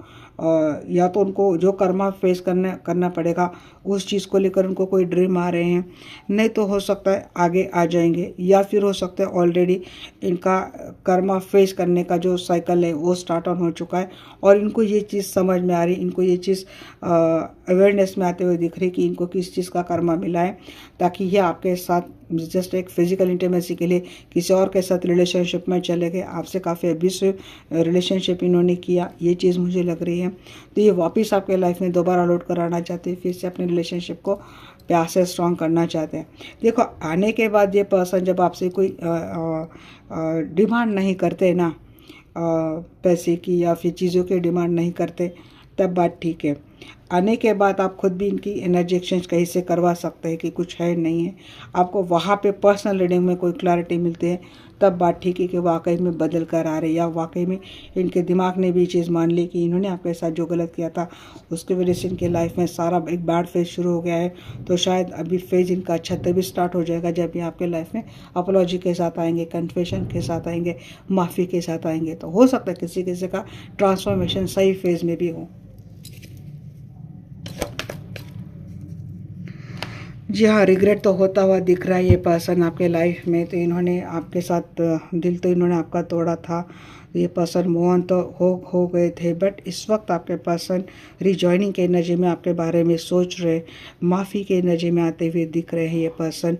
या तो उनको जो कर्मा फेस करना पड़ेगा उस चीज़ को लेकर उनको कोई ड्रीम आ रहे हैं, नहीं तो हो सकता है आगे आ जाएंगे, या फिर हो सकता है ऑलरेडी इनका कर्मा फेस करने का जो साइकिल है वो स्टार्ट ऑन हो चुका है और इनको ये चीज़ समझ में आ रही, इनको ये चीज़ अवेयरनेस में आते हुए दिख रही कि इनको किस चीज़ का कर्मा मिला है, ताकि ये आपके साथ जस्ट एक फिजिकल इंटीमेसी के लिए किसी और के साथ रिलेशनशिप में चले गए, आपसे काफ़ी अब्यूसिव रिलेशनशिप इन्होंने किया, ये चीज़ मुझे लग रही है। तो ये वापस आपके लाइफ में दोबारा लौट कर आना चाहते हैं, फिर से अपने रिलेशनशिप को प्यार से स्ट्रॉन्ग करना चाहते हैं। देखो आने के बाद ये पर्सन जब आपसे कोई डिमांड नहीं करते ना, पैसे की या फिर चीज़ों की डिमांड नहीं करते, तब बात ठीक है। आने के बाद आप खुद भी इनकी एनर्जी एक्सचेंज कहीं से करवा सकते हैं कि कुछ है नहीं है। आपको वहाँ पे पर्सनल रीडिंग में कोई क्लैरिटी मिलती है तब बात ठीक है कि वाकई में बदल कर आ रहे, या वाकई में इनके दिमाग ने भी ये चीज़ मान ली कि इन्होंने आपके साथ जो गलत किया था उसकी वजह से इनके लाइफ में सारा एक बैड फेज शुरू हो गया है। तो शायद अभी फेज इनका अच्छा तभी स्टार्ट हो जाएगा जब ये आपके लाइफ में अपोलॉजी के साथ आएंगे, कन्फेशन के साथ आएंगे, माफ़ी के साथ आएंगे। तो हो सकता है किसी किसी का ट्रांसफॉर्मेशन सही फेज में भी हो। जी हाँ, रिग्रेट तो होता हुआ दिख रहा है ये पर्सन आपके लाइफ में। तो इन्होंने आपके साथ दिल तो इन्होंने आपका तोड़ा था, ये पर्सन मूव ऑन तो हो गए थे, बट इस वक्त आपके पर्सन रिजॉइनिंग के एनर्जी में आपके बारे में सोच रहे, माफ़ी के एनर्जी में आते हुए दिख रहे हैं ये पर्सन।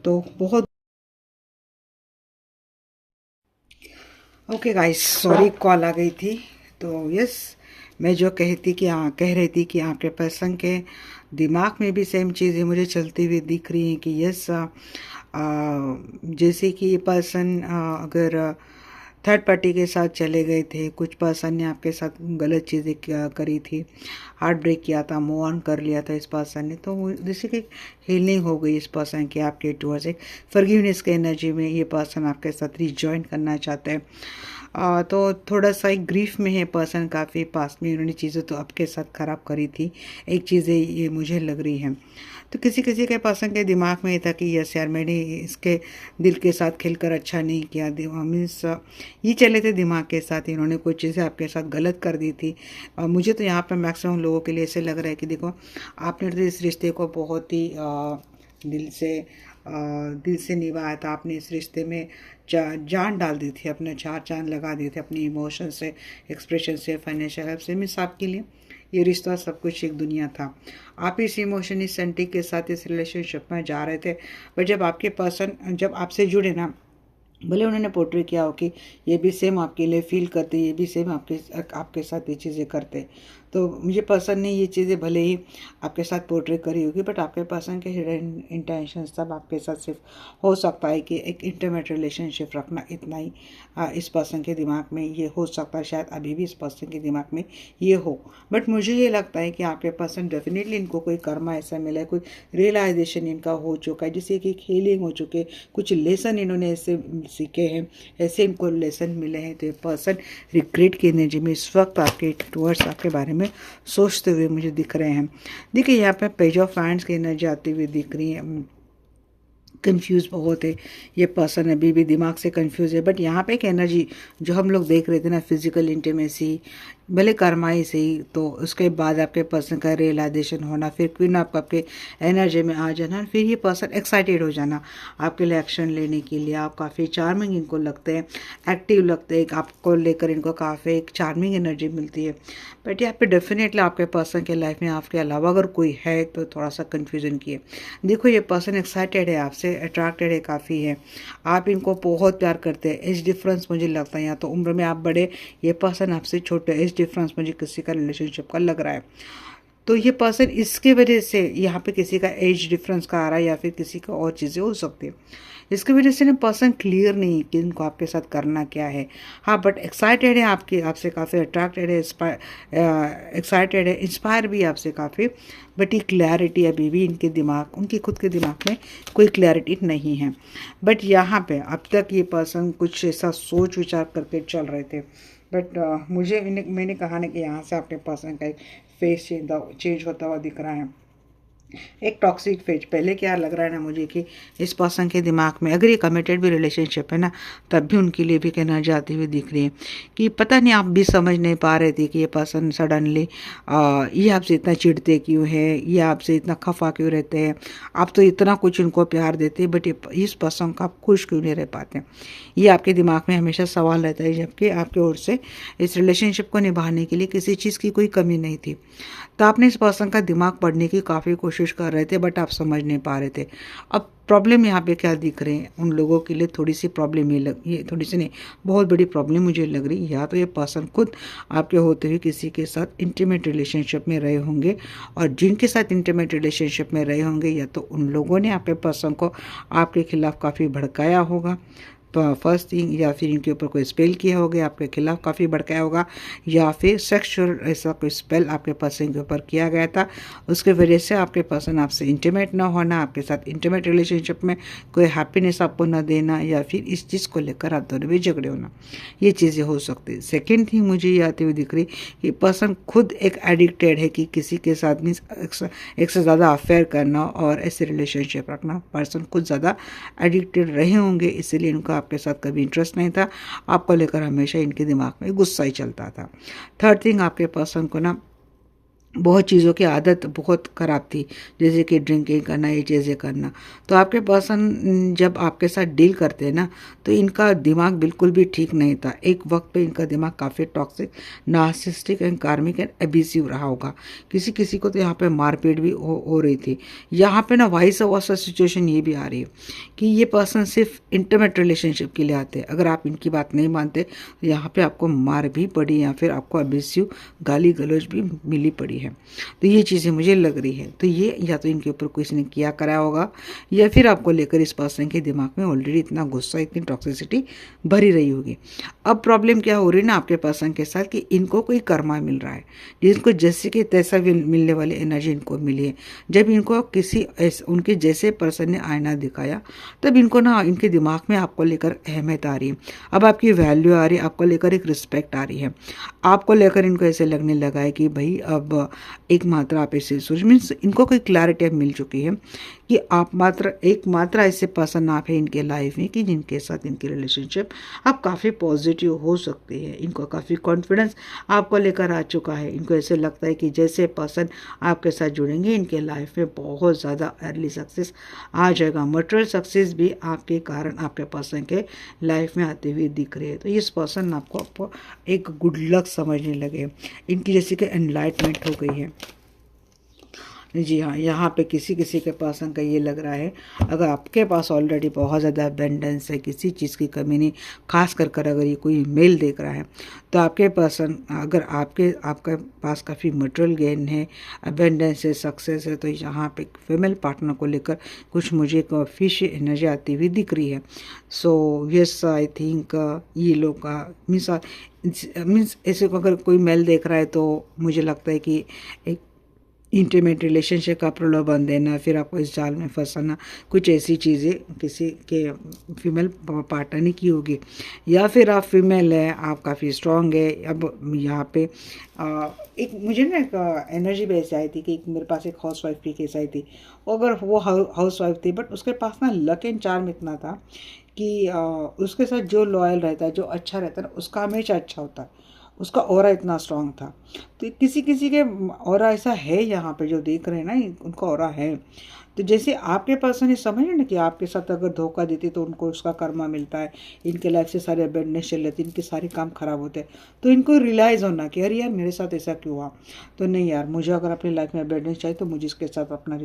तो बहुत ओके गाइस, सॉरी कॉल आ गई थी। तो यस, मैं जो कहती कि कह रही थी कि आपके पर्सन के दिमाग में भी सेम चीज़ें मुझे चलती हुई दिख रही हैं कि यस, जैसे कि ये पर्सन अगर थर्ड पार्टी के साथ चले गए थे, कुछ पर्सन ने आपके साथ गलत चीज़ें करी थी, हार्ट ब्रेक किया था, मूव ऑन कर लिया था इस पर्सन ने, तो जैसे कि हीलिंग हो गई इस पर्सन की आपके टूवर्ड्स, एक फॉरगिवनेस के एनर्जी में ये पर्सन आपके साथ रिजॉइन करना चाहते हैं। तो थोड़ा सा एक ग्रीफ में है पर्सन, काफ़ी पास में उन्होंने चीज़ें तो आपके साथ ख़राब करी थी, एक चीज़ें ये मुझे लग रही हैं। तो किसी किसी के पर्सन के दिमाग में ये था कि यस यार, मैंने इसके दिल के साथ खेलकर अच्छा नहीं किया, मीन्स ये चले थे दिमाग के साथ, इन्होंने कुछ चीज़ें आपके साथ गलत कर दी थी। मुझे तो यहाँ पर मैक्सिमम लोगों के लिए ऐसे लग रहा है कि देखो, आपने तो इस रिश्ते को बहुत ही दिल से निभाया था, आपने इस रिश्ते में जान डाल दी थी, अपने चार चांद लगा दिए थे अपनी इमोशन से, एक्सप्रेशन से, फाइनेंशियल हेल्प से। मीन्स आपके लिए ये रिश्ता सब कुछ एक दुनिया था। आप इस इमोशन, इस सेंटिक के साथ इस रिलेशनशिप में जा रहे थे, पर जब आपके पर्सन जब आपसे जुड़े ना, भले उन्होंने पोर्ट्रे किया हो कि ये भी सेम आपके लिए फील करते, ये भी सेम आपके साथ ये चीज़ें करते, तो मुझे पर्सन ने ये चीज़ें भले ही आपके साथ पोर्ट्रे करी होगी, बट आपके पर्सन के हिडन इंटेंशंस तब आपके साथ सिर्फ हो सकता है कि एक इंटीमेट रिलेशनशिप रखना, इतना ही इस पर्सन के दिमाग में ये हो सकता है। शायद अभी भी इस पर्सन के दिमाग में ये हो, बट मुझे ये लगता है कि आपके पर्सन डेफिनेटली इनको कोई कर्मा ऐसा मिला है, कोई रियलाइजेशन इनका हो चुका है, जिससे कि हीलिंग हो चुके, कुछ लेसन इन्होंने ऐसे सीखे हैं, ऐसे इनको लेसन मिले हैं। तो ये पर्सन रिग्रेट की एनर्जी में इस वक्त आपके टूवर्ड्स आपके बारे में सोचते हुए मुझे दिख रहे हैं। देखिए यहाँ पे पेज ऑफ हैंड्स की एनर्जी आती हुई दिख रही है। कंफ्यूज बहुत है ये पर्सन, अभी भी दिमाग से कंफ्यूज है, बट यहाँ पे एक एनर्जी जो हम लोग देख रहे थे ना, फिजिकल इंटीमेसी, भले कर्माई से ही, तो उसके बाद आपके पर्सन का रियलाइजेशन होना, फिर क्वीन ऑफ कप के एनर्जी में आ जाना, फिर ये पर्सन एक्साइटेड हो जाना आपके लिए एक्शन लेने के लिए। आप काफ़ी चार्मिंग इनको लगते हैं, एक्टिव लगते हैं, आपको लेकर इनको काफ़ी एक चार्मिंग एनर्जी मिलती है। बट यहाँ पे डेफिनेटली आपके पर्सन के लाइफ में आपके अलावा अगर कोई है तो थोड़ा सा कन्फ्यूजन की है। देखो ये पर्सन एक्साइटेड है आपसे, अट्रैक्टेड है काफ़ी है, आप इनको बहुत प्यार करते हैं। एज डिफरेंस मुझे लगता है, या तो उम्र में आप बड़े, ये पर्सन आपसे छोटे, एज डिफरेंस मुझे किसी का रिलेशनशिप का लग रहा है। तो ये पर्सन इसके वजह से यहाँ पे किसी का एज डिफरेंस का आ रहा है, या फिर किसी का और चीज़ें हो सकती है, इसकी वजह से ना पर्सन क्लियर नहीं है कि इनको आपके साथ करना क्या है। हाँ, बट एक्साइटेड है आपसे काफ़ी, अट्रैक्टेड है, एक्साइटेड है, इंस्पायर भी आपसे काफ़ी, बट ये क्लैरिटी अभी भी इनके दिमाग, उनके खुद के दिमाग में कोई क्लैरिटी नहीं है। बट यहाँ पे अब तक ये पर्सन कुछ ऐसा सोच विचार करके चल रहे थे, बट मैंने कहा ना कि यहाँ से आपके पर्सन का एक फेस चेंज होता हुआ दिख रहा है, एक टॉक्सिक फेज। पहले क्या लग रहा है ना मुझे कि इस पर्सन के दिमाग में, अगर ये कमिटेड भी रिलेशनशिप है ना, तब भी उनके लिए भी कहना जाती हुई दिख रही है कि पता नहीं, आप भी समझ नहीं पा रहे थे कि ये पर्सन सडनली ये आपसे इतना चिढ़ते क्यों है, ये आपसे इतना खफा क्यों रहते हैं, आप तो इतना कुछ उनको प्यार देते हैं, बट इस पर्सन का आप खुश क्यों नहीं रह पाते। ये आपके दिमाग में हमेशा सवाल रहता है, जबकि आपके ओर से इस रिलेशनशिप को निभाने के लिए किसी चीज़ की कोई कमी नहीं थी। तो आपने इस पर्सन का दिमाग पढ़ने की काफ़ी कोशिश कर रहे थे, बट आप समझ नहीं पा रहे थे। अब प्रॉब्लम यहाँ पे क्या दिख रहे हैं, उन लोगों के लिए थोड़ी सी प्रॉब्लम ये थोड़ी सी नहीं, बहुत बड़ी प्रॉब्लम मुझे लग रही है। या तो ये पर्सन खुद आपके होते हुए किसी के साथ इंटीमेट रिलेशनशिप में रहे होंगे, और जिनके साथ इंटीमेट रिलेशनशिप में रहे होंगे, या तो उन लोगों ने आपके पर्सन को आपके खिलाफ काफ़ी भड़काया होगा, फर्स्ट थिंग, या फिर इनके ऊपर कोई स्पेल किया होगा, आपके खिलाफ काफ़ी भड़काया होगा, या फिर सेक्सुअल ऐसा कोई स्पेल आपके पर्सन के ऊपर किया गया था, उसके वजह से आपके पर्सन आपसे इंटीमेट ना होना, आपके साथ इंटीमेट रिलेशनशिप में कोई हैप्पीनेस आपको ना देना, या फिर इस चीज़ को लेकर आप दोनों में झगड़े होना, ये चीज़ें हो सकती है। सेकेंड थिंग मुझे ये आती हुई दिख रही कि पर्सन खुद एक एडिक्टेड है कि किसी के साथ मीन्स एक से ज़्यादा अफेयर करना और ऐसे रिलेशनशिप रखना, पर्सन खुद ज़्यादा एडिक्टेड रहे होंगे, इसीलिए इनका आपके साथ कभी इंटरेस्ट नहीं था, आपको लेकर हमेशा इनके दिमाग में गुस्सा ही चलता था। थर्ड थिंग, आपके पर्सन को ना बहुत चीज़ों की आदत बहुत ख़राब थी, जैसे कि ड्रिंकिंग करना, ये चीज़ें करना। तो आपके पर्सन जब आपके साथ डील करते हैं ना, तो इनका दिमाग बिल्कुल भी ठीक नहीं था। एक वक्त पे इनका दिमाग काफ़ी टॉक्सिक, नार्सिसिस्टिक एंड कार्मिक एंड एब्यूसिव रहा होगा। किसी किसी को तो यहाँ पे मारपीट भी हो रही थी। यहाँ पे ना वाइस वर्सा सिचुएशन ये भी आ रही है कि ये पर्सन सिर्फ इंटीमेट रिलेशनशिप के लिए आते हैं। अगर आप इनकी बात नहीं मानते तो यहाँ पे आपको मार भी पड़ी, या फिर आपको एब्यूसिव गाली गलौज भी मिली पड़ी है। तो ये चीज़ें मुझे लग रही है। तो ये या तो इनके ऊपर किसी ने किया कराया होगा, या फिर आपको लेकर इस पर्सन के दिमाग में ऑलरेडी इतना गुस्सा, इतनी टॉक्सिसिटी भरी रही होगी। अब प्रॉब्लम क्या हो रही है ना आपके पर्सन के साथ, कि इनको कोई कर्मा मिल रहा है, जिनको जैसे कि तैसा मिलने वाली एनर्जी इनको मिली है। जब इनको किसी उनके जैसे पर्सन ने आईना दिखाया, तब इनको ना इनके दिमाग में आपको लेकर अहमियत आ रही है, अब आपकी वैल्यू आ रही है, आपको लेकर एक रिस्पेक्ट आ रही है, आपको लेकर इनको ऐसे लगने लगा है कि भाई अब एक मात्रा आप ऐसे सोच, मीन्स इनको कोई क्लैरिटी अब मिल चुकी है कि आप एक मात्रा ऐसे पर्सन आप है इनके लाइफ में कि जिनके साथ इनकी रिलेशनशिप अब काफ़ी पॉजिटिव हो सकती है। इनको काफ़ी कॉन्फिडेंस आपको लेकर आ चुका है। इनको ऐसे लगता है कि जैसे पर्सन आपके साथ जुड़ेंगे, इनके लाइफ में बहुत ज़्यादा अर्ली सक्सेस आ जाएगा। मटेरियल सक्सेस भी आपके कारण आपके पर्सन के लाइफ में आते हुए दिख रही है। तो इस पर्सन आपको एक गुड लक समझने लगे, इनकी जैसे कि एनलाइटमेंट हो गई है। जी हाँ, यहाँ पे किसी किसी के पर्सन का ये लग रहा है, अगर आपके पास ऑलरेडी बहुत ज़्यादा अबेंडेंस है, किसी चीज़ की कमी नहीं, खास कर अगर ये कोई मेल देख रहा है, तो आपके पर्सन अगर आपके पास काफ़ी मटेरियल गेन है, अबेंडेंस है, सक्सेस है, तो यहाँ पे फीमेल पार्टनर को लेकर कुछ मुझे एक फिश एनर्जी आती हुई दिख रही है। सो यस, आई थिंक ये लोग का मीन्स ऐसे को अगर कोई मेल देख रहा है, तो मुझे लगता है कि एक इंटीमेट रिलेशनशिप का प्रलोभन देना, फिर आपको इस जाल में फंसाना, कुछ ऐसी चीज़ें किसी के फीमेल पार्टनर ने की होगी, या फिर आप फीमेल है, आप काफ़ी स्ट्रांग है। अब यहाँ पे एक मुझे ना एक एनर्जी भी ऐसी आई थी कि मेरे पास एक हाउस वाइफ की केस आई थी, अगर वो हाउस वाइफ थी, बट उसके पास ना लक एंड चार्म इतना था कि उसके साथ जो लॉयल रहता है, जो अच्छा रहता है ना, उसका हमेशा अच्छा होता है, उसका ऑरा इतना स्ट्रांग था। तो किसी किसी के ऑरा ऐसा है, यहाँ पे जो देख रहे हैं ना, उनका ऑरा है। तो जैसे आपके पर्सन ये समझ रहे ना कि आपके साथ अगर धोखा देती तो उनको उसका कर्मा मिलता है, इनके लाइफ से सारे अबेंडेंस चल जाते, इनके सारे काम खराब होते हैं, तो इनको रियलाइज़ होना कि अरे यार मेरे साथ ऐसा क्यों हुआ। तो नहीं यार, मुझे अगर अपनी लाइफ में अबेंडेंस चाहिए तो मुझे इसके साथ अपना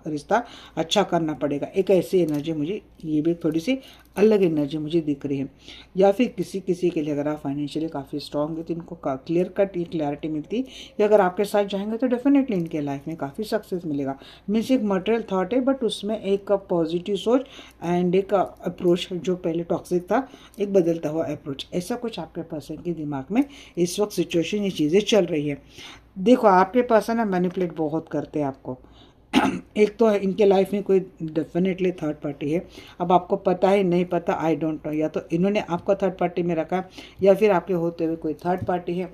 रिश्ता अच्छा करना पड़ेगा। एक ऐसी एनर्जी मुझे, ये भी थोड़ी सी अलग एनर्जी मुझे दिख रही है। या फिर किसी किसी के लिए अगर आप फाइनेंशियली काफ़ी स्ट्रांग है, तो इनको क्लियर कट ये क्लैरिटी मिलती है कि अगर आपके साथ जाएंगे तो डेफिनेटली इनके लाइफ में काफ़ी सक्सेस मिलेगा। मीन्स एक मटेरियल थॉट है, बट उसमें एक पॉजिटिव सोच एंड एक अप्रोच, जो पहले टॉक्सिक था, एक बदलता हुआ अप्रोच, ऐसा कुछ आपके पर्सन के दिमाग में इस वक्त सिचुएशन, ये चीज़ें चल रही है। देखो, आपके पर्सन है मैनिपुलेट बहुत करते हैं आपको। एक तो इनके लाइफ में कोई डेफिनेटली थर्ड पार्टी है। अब आपको पता है नहीं पता, आई डोंट नो, या तो इन्होंने आपको थर्ड पार्टी में रखा, या फिर आपके होते हुए कोई थर्ड पार्टी है,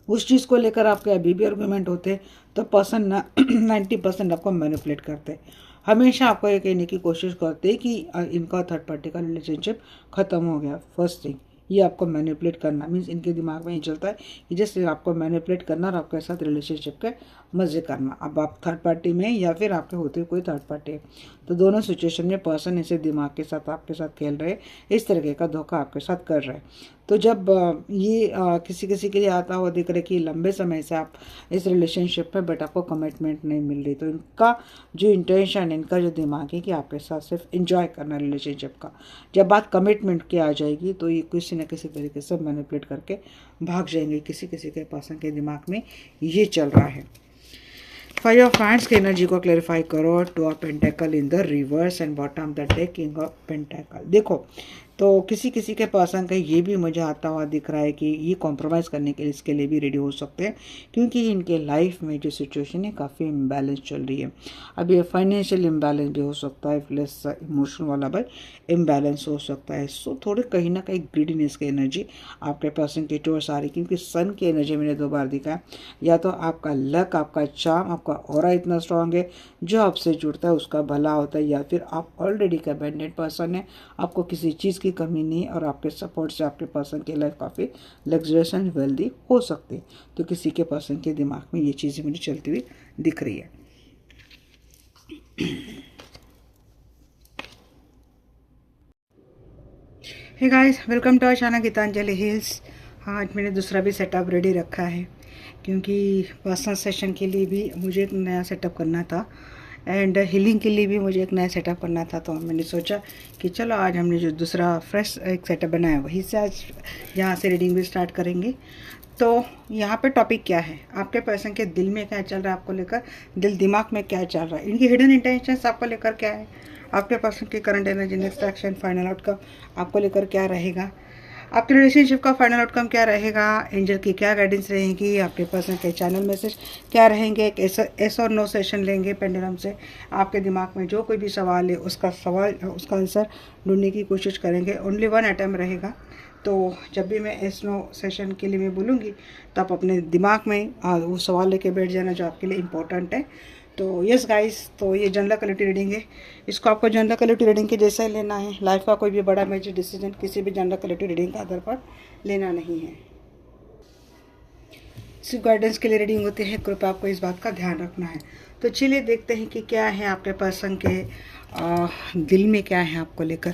उस चीज़ को लेकर आपके अभी भी आर्गूमेंट होते हैं। तो पर्सन ना 90% आपको मैनिपुलेट करते हैं, हमेशा आपको ये कहने की कोशिश करते हैं कि इनका थर्ड पार्टी का रिलेशनशिप ख़त्म हो गया। फर्स्ट थिंग, ये आपको मैनिपुलेट करना, मीन्स इनके दिमाग में ये चलता है कि जैसे आपको मैनिपुलेट करना और आपके साथ रिलेशनशिप के मज़े करना। अब आप थर्ड पार्टी में या फिर आपके होते हुए कोई थर्ड पार्टी है, तो दोनों सिचुएशन में पर्सन ऐसे दिमाग के साथ आपके साथ खेल रहे, इस तरीके का धोखा आपके साथ कर रहे हैं। तो जब ये किसी किसी के लिए आता हुआ दिख रहा है कि लंबे समय से आप इस रिलेशनशिप में, बट आपको कमिटमेंट नहीं मिल रही, तो इनका जो इंटेंशन, इनका जो दिमाग है कि आपके साथ सिर्फ इंजॉय करना रिलेशनशिप का। जब बात कमिटमेंट की आ जाएगी तो ये किसी न किसी तरीके से मैनिपुलेट करके भाग जाएंगे। किसी किसी के पर्सन के दिमाग में ये चल रहा है। फाइव ऑफ हैंड्स की एनर्जी को क्लैरिफाई करो। Two of pentacle in the reverse and bottom the deck, king of pentacle. देखो, तो किसी किसी के पर्सन का ये भी मुझे आता हुआ दिख रहा है कि ये कॉम्प्रोमाइज़ करने के लिए इसके लिए भी रेडी हो सकते हैं, क्योंकि इनके लाइफ में जो सिचुएशन है काफ़ी इम्बैलेंस चल रही है। अब ये फाइनेंशियल इम्बैलेंस भी हो सकता है, प्लस इमोशनल वाला भी इम्बैलेंस हो सकता है। सो थोड़े कहीं ना कहीं ग्रीडीनेस की एनर्जी आपके पर्सन की टूवर्ड्स आ रही है, क्योंकि सन की एनर्जी मैंने 2 बार दिखा है। या तो आपका लक, आपका चार्म, आपका ऑरा इतना स्ट्रांग है जो आपसे जुड़ता है उसका भला होता है, या फिर आप ऑलरेडी कैबिनेट पर्सन है, आपको किसी चीज़ की कमी नहीं है और आपके सपोर्ट से आपके पर्सन की लाइफ काफ़ी लग्जरियस एंड वेल्दी हो सकती है। तो किसी के पर्सन के दिमाग में ये चीज़ें मुझे चलती हुई दिख रही है। Hey guys, welcome to our channel Geetanjali Hills. हाँ, आज मैंने दूसरा भी सेटअप रेडी रखा है, क्योंकि पर्सनल सेशन के लिए भी मुझे एक नया सेटअप करना था एंड हीलिंग के लिए भी मुझे एक नया सेटअप करना था। तो मैंने सोचा कि चलो आज हमने जो दूसरा फ्रेश एक सेटअप बनाया वहीं से आज यहाँ से रीडिंग भी स्टार्ट करेंगे। तो यहाँ पे टॉपिक क्या है, आपके पर्सन के दिल में क्या चल रहा है आपको लेकर, दिल दिमाग में क्या चल रहा है, इनकी हिडन इंटेंशंस आपको लेकर क्या है, आपके पर्सन की current energy, next action, final outcome आपको लेकर क्या रहेगा, आपके रिलेशनशिप का फाइनल आउटकम क्या रहेगा, एंजल की क्या गाइडेंस रहेगी, आपके पर्सन के चैनल मैसेज क्या रहेंगे। एक एस और नो सेशन लेंगे पेंडुलम से। आपके दिमाग में जो कोई भी सवाल है उसका आंसर ढूंढने की कोशिश करेंगे। ओनली 1 अटैम्प्ट रहेगा। तो जब भी मैं एस नो सेशन के लिए मैं बोलूँगी तो आप अपने दिमाग में वो सवाल लेके बैठ जाना जो आपके लिए इम्पोर्टेंट है। तो यस गाइस, तो ये जनरल कलेक्टिव रीडिंग है। इसको आपको जनरल कलेक्टिव रीडिंग के जैसा ही लेना है। लाइफ का कोई भी बड़ा मेजर डिसीजन किसी भी जनरल कलेक्टिव रीडिंग के आधार पर लेना नहीं है। सिर्फ गाइडेंस के लिए रीडिंग होती है, कृपया आपको इस बात का ध्यान रखना है। तो चलिए देखते हैं कि क्या है आपके पर्सन के दिल में, क्या है आपको लेकर।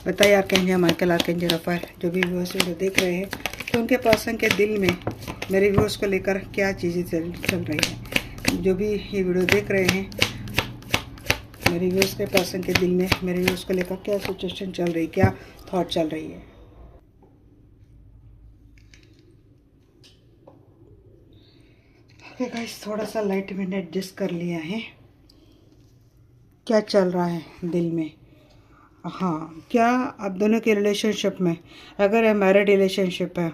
बताइए आर्कएंजल माइकल, आर्कएंजल रफाएल, जो भी व्यूअर्स वीडियो देख रहे हैं, तो उनके पर्सन के दिल में मेरे व्यूअर्स को लेकर क्या चीज़ें चल रही हैं। जो भी ये वीडियो देख रहे हैं, मेरे व्यूअर्स के पर्सन के दिल में मेरे व्यूअर्स को लेकर क्या सिचुएशन चल रही है, क्या थॉट चल रही है। गाइस, थोड़ा सा लाइट मैंने एडजस्ट कर लिया है। क्या चल रहा है दिल में। हाँ, क्या आप दोनों के रिलेशनशिप में, अगर ये मैरिड रिलेशनशिप है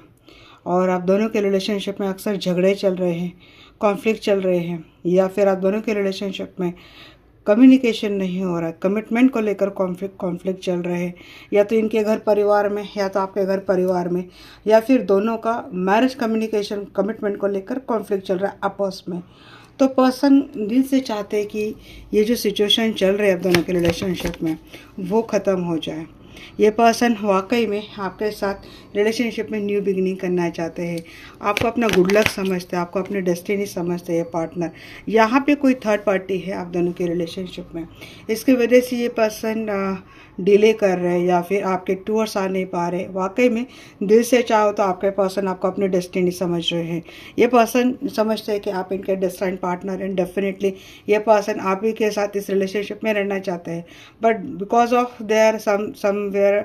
और आप दोनों के रिलेशनशिप में अक्सर झगड़े चल रहे हैं, कॉन्फ्लिक्ट चल रहे हैं, या फिर आप दोनों के रिलेशनशिप में कम्युनिकेशन नहीं हो रहा है, कमिटमेंट को लेकर कॉन्फ्लिक्ट चल रहे हैं, या तो इनके घर परिवार में या तो आपके घर परिवार में, या फिर दोनों का मैरिज कम्युनिकेशन कमिटमेंट को लेकर कॉन्फ्लिक्ट चल रहा है आपस में। तो पर्सन दिल से चाहते हैं कि ये जो सिचुएशन चल रही है आप दोनों के रिलेशनशिप में वो ख़त्म हो जाए। ये पर्सन वाकई में आपके साथ रिलेशनशिप में न्यू बिगिनिंग करना चाहते हैं। आपको अपना गुड लक समझते हैं, आपको अपने डेस्टिनी समझते हैं। ये पार्टनर, यहाँ पे कोई थर्ड पार्टी है आप दोनों के रिलेशनशिप में, इसकी वजह से ये पर्सन डिले कर रहे हैं या फिर आपके टूर्स आ नहीं पा रहे। वाकई में दिल से चाहो तो आपके पर्सन आपको अपने डेस्टिनी समझ रहे हैं। ये पर्सन समझते हैं कि आप इनके डेस्टिनी पार्टनर हैं। डेफिनेटली ये पर्सन आप ही के साथ इस रिलेशनशिप में रहना चाहते हैं, but because of their somewhere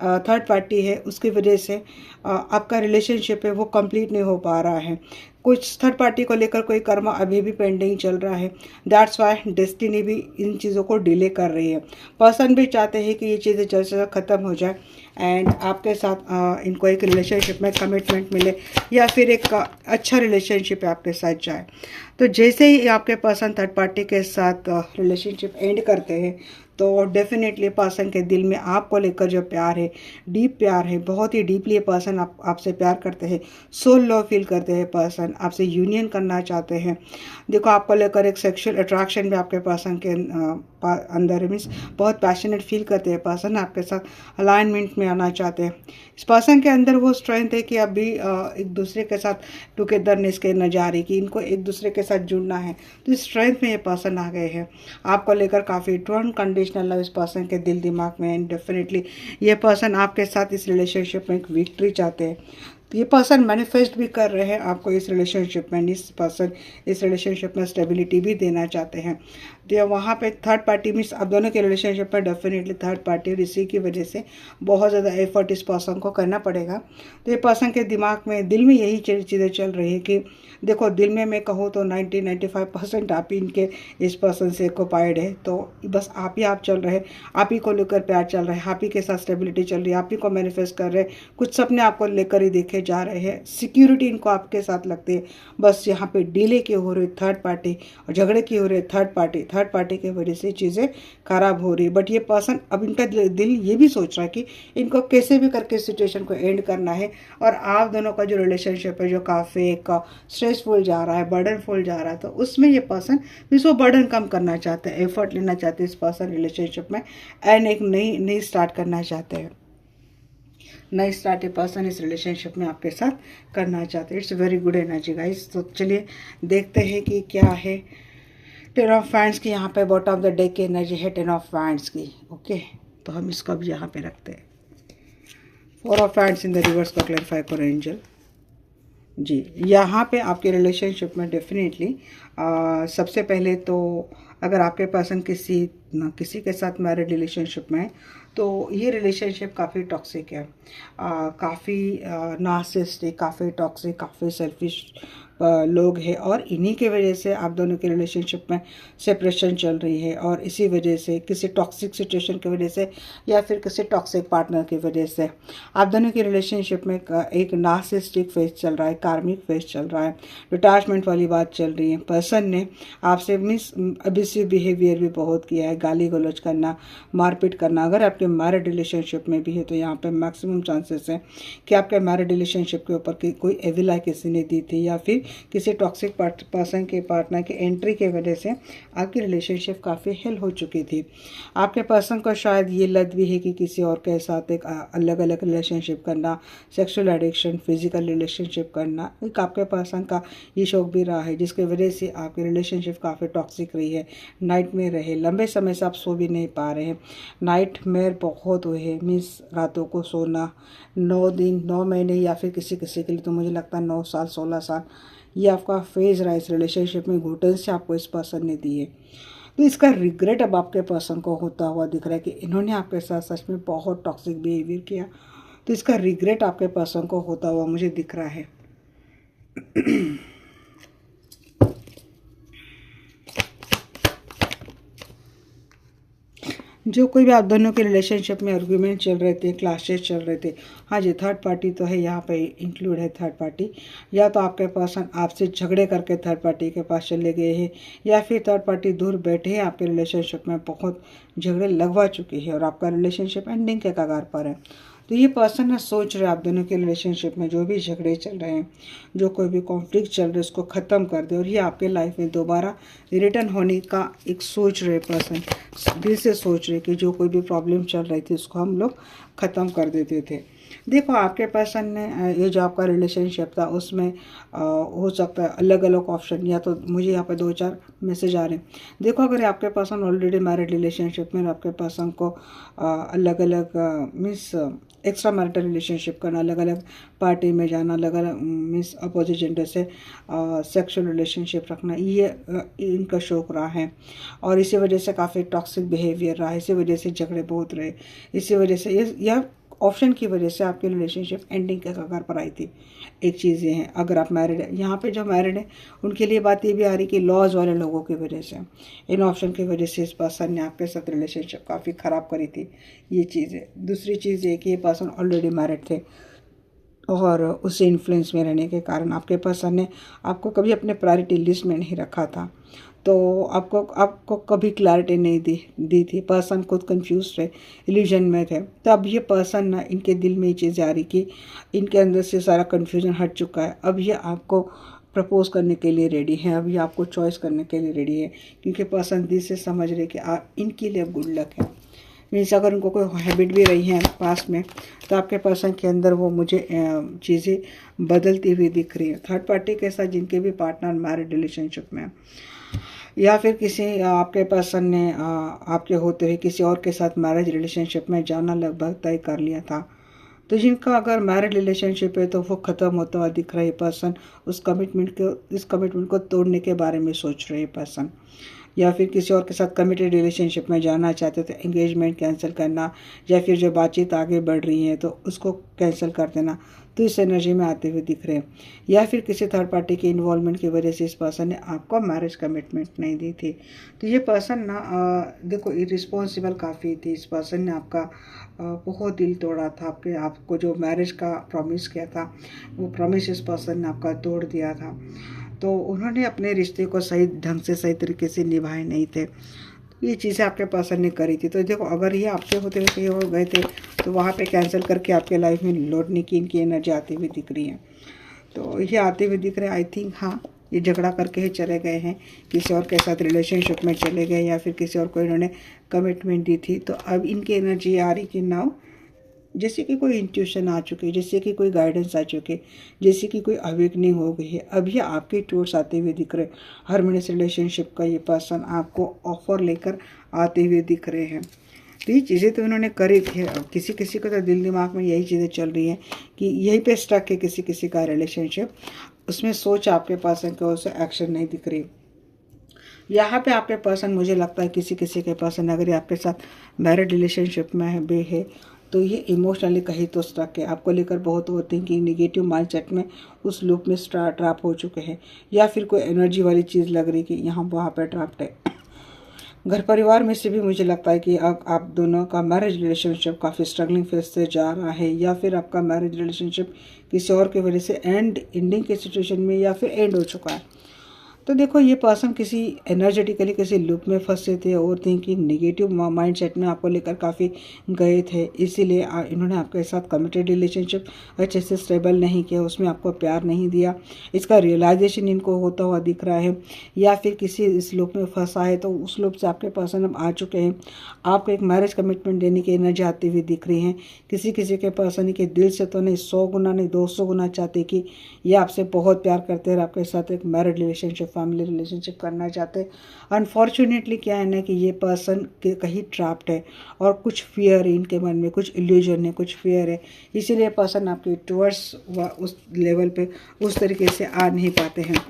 third party है, उसकी वजह से आपका रिलेशनशिप है वो कंप्लीट नहीं हो पा रहा है। कुछ थर्ड पार्टी को लेकर कोई कर्म अभी भी पेंडिंग चल रहा है। दैट्स वाई डेस्टिनी भी इन चीज़ों को डिले कर रही है। पर्सन भी चाहते हैं कि ये चीज़ें जल्द से जल्द ख़त्म हो जाए एंड आपके साथ इनको एक रिलेशनशिप में कमिटमेंट मिले, या फिर एक अच्छा रिलेशनशिप आपके साथ जाए। तो जैसे ही आपके पर्सन थर्ड पार्टी के साथ रिलेशनशिप एंड करते हैं तो डेफिनेटली पर्सन के दिल में आपको लेकर जो प्यार है, डीप प्यार है, बहुत ही डीपली ये पर्सन आपसे प्यार करते हैं, सोल लव फील करते हैं। पर्सन आपसे यूनियन करना चाहते हैं। देखो, आपको लेकर एक सेक्सुअल अट्रैक्शन भी आपके पर्सन के अंदर मीन्स बहुत पैशनेट फील करते हैं। पर्सन आपके साथ अलाइनमेंट में आना चाहते हैं। इस पर्सन के अंदर वो स्ट्रेंथ है कि अभी एक दूसरे के साथ टुगेदरनेस के नज़ारे कि इनको एक दूसरे के साथ जुड़ना है। तो इस स्ट्रेंथ में ये पर्सन आ गए हैं। आपको लेकर काफ़ी ट्रू कंडीशनल लव इस पर्सन के दिल दिमाग में। एंड डेफिनेटली ये पर्सन आपके साथ इस रिलेशनशिप में एक विक्ट्री चाहते हैं। ये पर्सन मैनिफेस्ट भी कर रहे हैं आपको इस रिलेशनशिप में। इस पर्सन इस रिलेशनशिप में स्टेबिलिटी भी देना चाहते हैं। तो वहाँ पे थर्ड पार्टी मीन्स आप दोनों के रिलेशनशिप में डेफिनेटली थर्ड पार्टी और इसी की वजह से बहुत ज़्यादा एफर्ट इस पर्सन को करना पड़ेगा। तो ये पर्सन के दिमाग में दिल में यही चीज़ें चल रही है कि देखो, दिल में मैं कहूँ तो 90-95% आप ही इनके इस पर्सन से ऑक्युपाइड है। तो बस आप ही आप चल रहे हैं, आप ही को लेकर प्यार चल रहा है, आप ही के साथ स्टेबिलिटी चल रही है, आप ही को मैनिफेस्ट कर रहे हैं, कुछ सपने आपको लेकर ही देखे जा रहे हैं, सिक्योरिटी इनको आपके साथ लगती है। बस यहाँ पे डिले की हो रही थर्ड पार्टी और झगड़े की हो रही थर्ड पार्टी की वजह से चीज़ें खराब हो रही है। बट ये पर्सन अब इनका दिल ये भी सोच रहा है कि इनको कैसे भी करके सिचुएशन को एंड करना है। और आप दोनों का जो रिलेशनशिप है जो काफ़ी एक स्ट्रेसफुल जा रहा है, बर्डनफुल जा रहा है, तो उसमें ये पर्सन मीन्स वो बर्डन कम करना चाहते हैं, एफर्ट लेना चाहते हैं इस पर्सन रिलेशनशिप में, एंड एक नई स्टार्ट करना चाहते हैं। नई स्टार्ट ए पर्सन इस रिलेशनशिप में आपके साथ करना चाहते हैं। It's very good energy guys. तो चलिए देखते हैं कि क्या है। 10 ऑफ वैंड्स की यहाँ पे बॉटम ऑफ द डे की एनर्जी है 10 ऑफ वैंड्स की। ओके, तो हम इसको भी यहाँ पे रखते हैं। 4 of wands in the reverse को क्लैरिफाई करो एंजल जी। यहाँ पे आपके रिलेशनशिप में डेफिनेटली सबसे पहले तो अगर आपके पर्सन किसी के साथ मैरिड रिलेशनशिप में है तो ये रिलेशनशिप काफ़ी टॉक्सिक है, काफ़ी नार्सिसिस्टिक, काफ़ी टॉक्सिक, काफ़ी सेल्फिश लोग हैं। और इन्हीं के वजह से आप दोनों के रिलेशनशिप में सेपरेशन चल रही है। और इसी वजह से किसी टॉक्सिक सिचुएशन की वजह से या फिर किसी टॉक्सिक पार्टनर की वजह से आप दोनों के रिलेशनशिप में एक नार्सिसिस्टिक फेज चल रहा है, कार्मिक फेज चल रहा है, डिटैचमेंट वाली बात चल रही है। पर्सन ने आपसे मिस अबिसिव बिहेवियर भी बहुत किया है, गाली गलौज करना, मारपीट करना। अगर आपके मैरिड रिलेशनशिप में भी है तो यहाँ पे मैक्सिमम चांसेस हैं कि आपके मैरिड रिलेशनशिप के ऊपर कोई एविल आई किसी ने दी थी या फिर किसी टॉक्सिक पर्सन के पार्टनर की एंट्री की वजह से आपकी रिलेशनशिप काफ़ी हेल हो चुकी थी। आपके पर्सन को शायद ये लत भी है कि किसी और के साथ एक अलग अलग रिलेशनशिप करना, सेक्सुअल एडिक्शन, फिजिकल रिलेशनशिप करना, एक आपके पर्सन का ये शौक भी रहा है, जिसकी वजह से आपकी रिलेशनशिप काफ़ी टॉक्सिक रही है। नाइट में रहे, लंबे समय से आप सो भी नहीं पा रहे हैं, नाइट में बहुत हुए हैं, मीन्स रातों को सोना 9 दिन 9 महीने या फिर किसी किसी के लिए तो मुझे लगता है 9 साल 16 साल ये आपका फेज रहा है इस रिलेशनशिप में, घुटन से आपको इस पर्सन ने दी है। तो इसका रिग्रेट अब आपके पर्सन को होता हुआ दिख रहा है कि इन्होंने आपके साथ सच में बहुत टॉक्सिक बिहेवियर किया। तो इसका रिग्रेट आपके पर्सन को होता हुआ मुझे दिख रहा है। जो कोई भी आप दोनों के रिलेशनशिप में आर्गुमेंट चल रहे थे, क्लैशेस चल रहे थे, हाँ जी, थर्ड पार्टी तो है यहाँ पे इंक्लूड है। थर्ड पार्टी या तो आपके पर्सन आपसे झगड़े करके थर्ड पार्टी के पास चले गए हैं या फिर थर्ड पार्टी दूर बैठे हैं, आपके रिलेशनशिप में बहुत झगड़े लगवा चुके हैं और आपका रिलेशनशिप एंडिंग के कगार पर है। तो ये पर्सन ना सोच रहे आप दोनों के रिलेशनशिप में जो भी झगड़े चल रहे हैं, जो कोई भी कॉन्फ्लिक्ट चल रहे हैं, उसको ख़त्म कर दे और ये आपके लाइफ में दोबारा रिटर्न होने का एक सोच रहे पर्सन, दिल से सोच रहे कि जो कोई भी प्रॉब्लम चल रही थी उसको हम लोग ख़त्म कर देते थे। देखो आपके पर्सन ने ये जो आपका रिलेशनशिप था उसमें हो सकता है अलग अलग ऑप्शन, या तो मुझे यहाँ पे 2-4 मैसेज आ रहे हैं। देखो अगर आपके पर्सन ऑलरेडी मैरिड रिलेशनशिप में, आपके पर्सन को अलग अलग मीन्स एक्स्ट्रा मैरिटल रिलेशनशिप करना, अलग अलग पार्टी में जाना, अलग अलग मीन्स अपोजिट जेंडर से सेक्सुअल रिलेशनशिप रखना, ये इनका शौक रहा है। और इसी वजह से काफ़ी टॉक्सिक बिहेवियर रहा है, इसी वजह से झगड़े बहुत रहे, इसी वजह से यह ऑप्शन की वजह से आपकी रिलेशनशिप एंडिंग के कगार पर आई थी। एक चीज़ ये है, अगर आप मैरिड है, यहाँ पे जो मैरिड है उनके लिए बात ये भी आ रही कि लॉज वाले लोगों की वजह से, इन ऑप्शन की वजह से इस पर्सन ने आपके साथ रिलेशनशिप काफ़ी ख़राब करी थी। ये चीज़ है। दूसरी चीज़ ये कि ये पर्सन ऑलरेडी मैरिड थे और उसी इन्फ्लुएंस में रहने के कारण आपके पर्सन ने आपको कभी अपने प्रायोरिटी लिस्ट में नहीं रखा था, तो आपको कभी क्लैरिटी नहीं दी थी। पर्सन खुद कंफ्यूज थे, इल्यूजन में थे। तो अब ये पर्सन ना, इनके दिल में ये चीज़ आ रही कि इनके अंदर से सारा कंफ्यूजन हट चुका है। अब ये आपको प्रपोज करने के लिए रेडी है, अब ये आपको चॉइस करने के लिए रेडी है, क्योंकि पर्सन दिल से समझ रहे कि इनके लिए अब गुड लक है। मीन्स अगर उनको कोई हैबिट भी रही है पास्ट में तो आपके पर्सन के अंदर वो मुझे चीज़ें बदलती हुई दिख रही है। थर्ड पार्टी के साथ जिनके भी पार्टनर मैरिड रिलेशनशिप में या फिर किसी आपके पर्सन ने आपके होते हुए किसी और के साथ मैरिज रिलेशनशिप में जाना लगभग तय कर लिया था, तो जिनका अगर मैरिड रिलेशनशिप है तो वो ख़त्म होता हुआ दिख रहा है। पर्सन इस कमिटमेंट को तोड़ने के बारे में सोच रहे पर्सन। या फिर किसी और के साथ कमिटेड रिलेशनशिप में जाना चाहते तो एंगेजमेंट कैंसिल करना, या फिर जो बातचीत आगे बढ़ रही है तो उसको कैंसिल कर देना, तो इस एनर्जी में आते हुए दिख रहे हैं। या फिर किसी थर्ड पार्टी के इन्वॉल्वमेंट की वजह से इस पर्सन ने आपको मैरिज कमिटमेंट नहीं दी थी। तो ये पर्सन ना देखो इरिस्पॉन्सिबल काफ़ी थी। इस पर्सन ने आपका बहुत दिल तोड़ा था। आपको जो मैरिज का प्रॉमिस किया था वो प्रॉमिस इस पर्सन ने आपका तोड़ दिया था। तो उन्होंने अपने रिश्ते को सही ढंग से सही तरीके से निभाए नहीं थे। ये चीज़ें आपके पर्सन ने करी थी। तो देखो अगर ये आपके होते हुए कहीं और गए थे तो वहाँ पे कैंसिल करके आपके लाइफ में लौटने की इनकी एनर्जी आती हुई दिख रही है। तो ये आते हुए दिख रहे हैं। आई थिंक हाँ ये झगड़ा करके ही चले गए हैं, किसी और के साथ रिलेशनशिप में चले गए, या फिर किसी और को इन्होंने कमिटमेंट दी थी। तो अब इनकी एनर्जी आ रही कि नाउ जैसे कि कोई इंट्यूशन आ चुकी है, जैसे कि कोई गाइडेंस आ चुकी है, जैसे कि कोई अवेकनिंग हो गई है। अब ये आपके टूर्स आते हुए दिख रहे हैं। हार्मोनियस रिलेशनशिप का ये पर्सन आपको ऑफर लेकर आते हुए दिख रहे हैं। तो ये चीज़ें तो इन्होंने करी थी। अब किसी किसी को तो दिल दिमाग में यही चीज़ें चल रही हैं कि यहीं पे स्टक है किसी किसी का रिलेशनशिप, उसमें सोच आपके पर्सन की ओर से एक्शन नहीं दिख रही। यहाँ पे आपके पर्सन मुझे लगता है किसी किसी के पर्सन अगर ये आपके साथ मैरिड रिलेशनशिप में भी है तो ये इमोशनली कहीं तो स्टक है, आपको लेकर बहुत होते हैं कि नेगेटिव माइंडसेट में उस लूप में ट्रैप हो चुके हैं, या फिर कोई एनर्जी वाली चीज़ लग रही कि यहाँ वहाँ पर ट्रैप्ड है। घर परिवार में से भी मुझे लगता है कि आप दोनों का मैरिज रिलेशनशिप काफ़ी स्ट्रगलिंग फेज से जा रहा है, या फिर आपका मैरिज रिलेशनशिप किसी और की वजह से एंडिंग के सिचुएशन में या फिर एंड हो चुका है। तो देखो ये पर्सन किसी एनर्जेटिकली किसी लूप में फंसे थे, और थिंकिंग नेगेटिव माइंडसेट में आपको लेकर काफ़ी गए थे, इसीलिए इन्होंने आपके साथ कमिटेड रिलेशनशिप अच्छे से स्टेबल नहीं किया, उसमें आपको प्यार नहीं दिया। इसका रियलाइजेशन इनको होता हुआ दिख रहा है, या फिर किसी इस लूप में फंसा है तो उस लूप से आपके पर्सन अब आ चुके हैं। आपको एक मैरिज कमिटमेंट देने की एनर्जी आती हुई दिख रही है। किसी किसी के पर्सन के दिल से तो नहीं 100 गुना नहीं 200 गुना चाहते कि ये आपसे बहुत प्यार करते हैं और आपके साथ एक मैरिड रिलेशनशिप फैमिली रिलेशनशिप करना चाहते हैं। अनफॉर्चुनेटली क्या है ना कि ये पर्सन कहीं ट्रैप्ड है और कुछ फियर है इनके मन में, कुछ इल्यूजन है, कुछ फियर है, इसीलिए पर्सन आपके टूवर्ड्स उस लेवल पे उस तरीके से आ नहीं पाते हैं।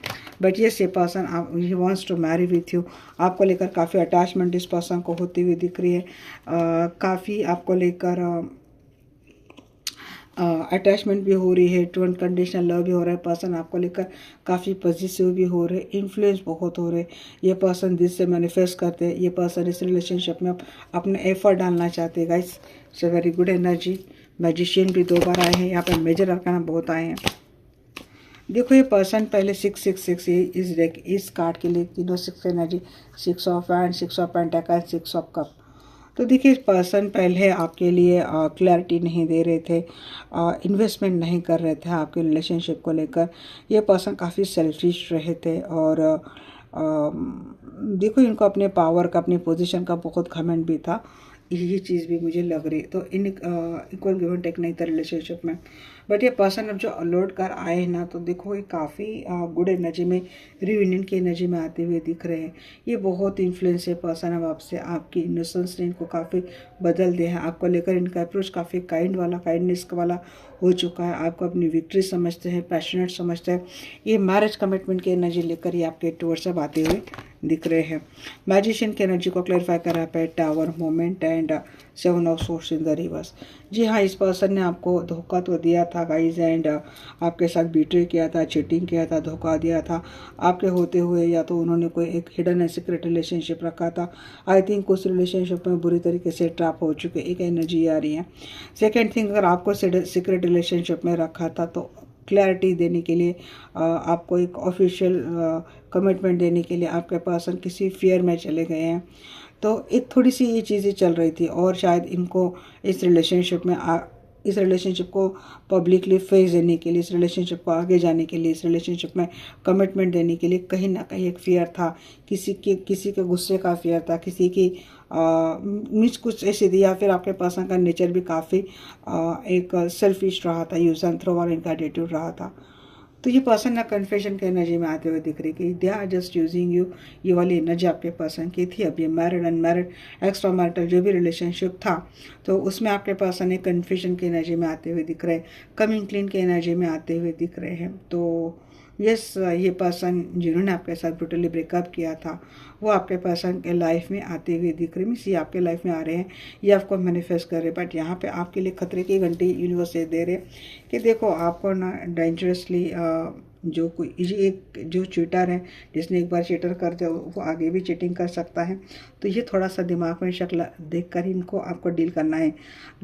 बट ये से पर्सन ही wants to marry with you. आपको लेकर काफ़ी अटैचमेंट इस पर्सन को होती हुई दिख रही है। काफ़ी आपको लेकर अटैचमेंट भी हो रही है, टू अनकंडीशनल लव भी हो रहा है। पर्सन आपको लेकर काफ़ी पॉजिटिव भी हो रहे, इन्फ्लुएंस बहुत हो रहे। ये पर्सन दिल से मैनिफेस्ट करते हैं। ये पर्सन इस रिलेशनशिप में अपने एफर्ट डालना चाहते हैं। Guys it's a very good energy. Magician भी 2 बार आए हैं, यहाँ पर मेजर अरकाना बहुत आए हैं। देखो ये पर्सन पहले 666 इस कार्ड के लिए तीनों 6 energy, 6 of hand, 6 of pentacle, 6 of cup. तो देखिए पर्सन पहले आपके लिए क्लैरिटी नहीं दे रहे थे, इन्वेस्टमेंट नहीं कर रहे थे आपके रिलेशनशिप को लेकर। ये पर्सन काफ़ी सेल्फिश रहे थे, और देखो इनको अपने पावर का, अपनी पोजीशन का बहुत घमंड भी था। ये चीज़ भी मुझे लग रही। तो an equal give and take नहीं था रिलेशनशिप में। बट ये पर्सन अब जो अलर्ट कर आए हैं ना, तो देखो ये काफ़ी गुड एनर्जी में, रियूनियन की एनर्जी में आते हुए दिख रहे हैं। ये बहुत इन्फ्लुएंस है पर्सन अब आपसे, आपकी इनोसेंस ने इनको काफ़ी बदल दिया है। आपको लेकर इनका अप्रोच काफ़ी काइंडनेस वाला हो चुका है। आपको अपनी विक्ट्री समझते हैं, पैशनेट समझते हैं। ये मैरिज कमिटमेंट की एनर्जी लेकर ही आपके टूवर्ड्स अब आते हुए दिख रहे हैं। मैजिशियन की एनर्जी को क्लैरिफाई करा पे tower moment and 7 of swords in the reverse. जी हाँ, इस पर्सन ने आपको धोखा तो दिया था गाइज, एंड आपके साथ बीट्रे किया था, चीटिंग किया था, धोखा दिया था आपके होते हुए, या तो उन्होंने कोई एक हिडन एंड सीक्रेट रिलेशनशिप रखा था। आई थिंक उस रिलेशनशिप में बुरी तरीके से ट्रैप हो चुके, एक एनर्जी आ रही है। सेकेंड थिंग, अगर आपको सीक्रेट रिलेशनशिप में रखा था तो क्लैरिटी देने के लिए, आपको एक ऑफिशियल कमिटमेंट देने के लिए आपके पर्सन किसी फियर में चले गए हैं। तो एक थोड़ी सी ये चीज़ें चल रही थी, और शायद इनको इस रिलेशनशिप को पब्लिकली फेस देने के लिए, इस रिलेशनशिप को आगे जाने के लिए, इस रिलेशनशिप में कमिटमेंट देने के लिए कहीं ना कहीं एक फियर था। किसी के गुस्से का फियर था, किसी की मीन्स कुछ ऐसी थी, या फिर आपके पर्सन का नेचर भी काफ़ी एक सेल्फिश रहा था, यूज एंड थ्रो वाला इनका एटीट्यूड रहा था। तो ये पर्सन ना कन्फ्यूजन की एनर्जी में आते हुए दिख रही कि they are just using you. ये वाली एनर्जी आपके पर्सन की थी। अब ये मैरिड अनमैरिड एक्स्ट्रा मैरिटल जो भी रिलेशनशिप था, तो उसमें आपके पर्सन एक कन्फ्यूजन की एनर्जी में आते हुए दिख रहे हैं, कमिंग क्लीन की एनर्जी में आते हुए दिख रहे हैं। तो यस, ये पर्सन जिन्होंने आपके साथ ब्रूटली ब्रेकअप किया था वो आपके पर्सन के लाइफ में आते हुए दिख रहे, मीन्स ये आपके लाइफ में आ रहे हैं, ये आपको मैनिफेस्ट कर रहे हैं। बट यहाँ पे आपके लिए खतरे की घंटी यूनिवर्स दे रहे कि देखो आपको ना डेंजरसली जो कोई एक जो चीटर है, जिसने एक बार चीटर कर दिया वो आगे भी चीटिंग कर सकता है। तो ये थोड़ा सा दिमाग में शक्ल देख कर ही इनको आपको डील करना है।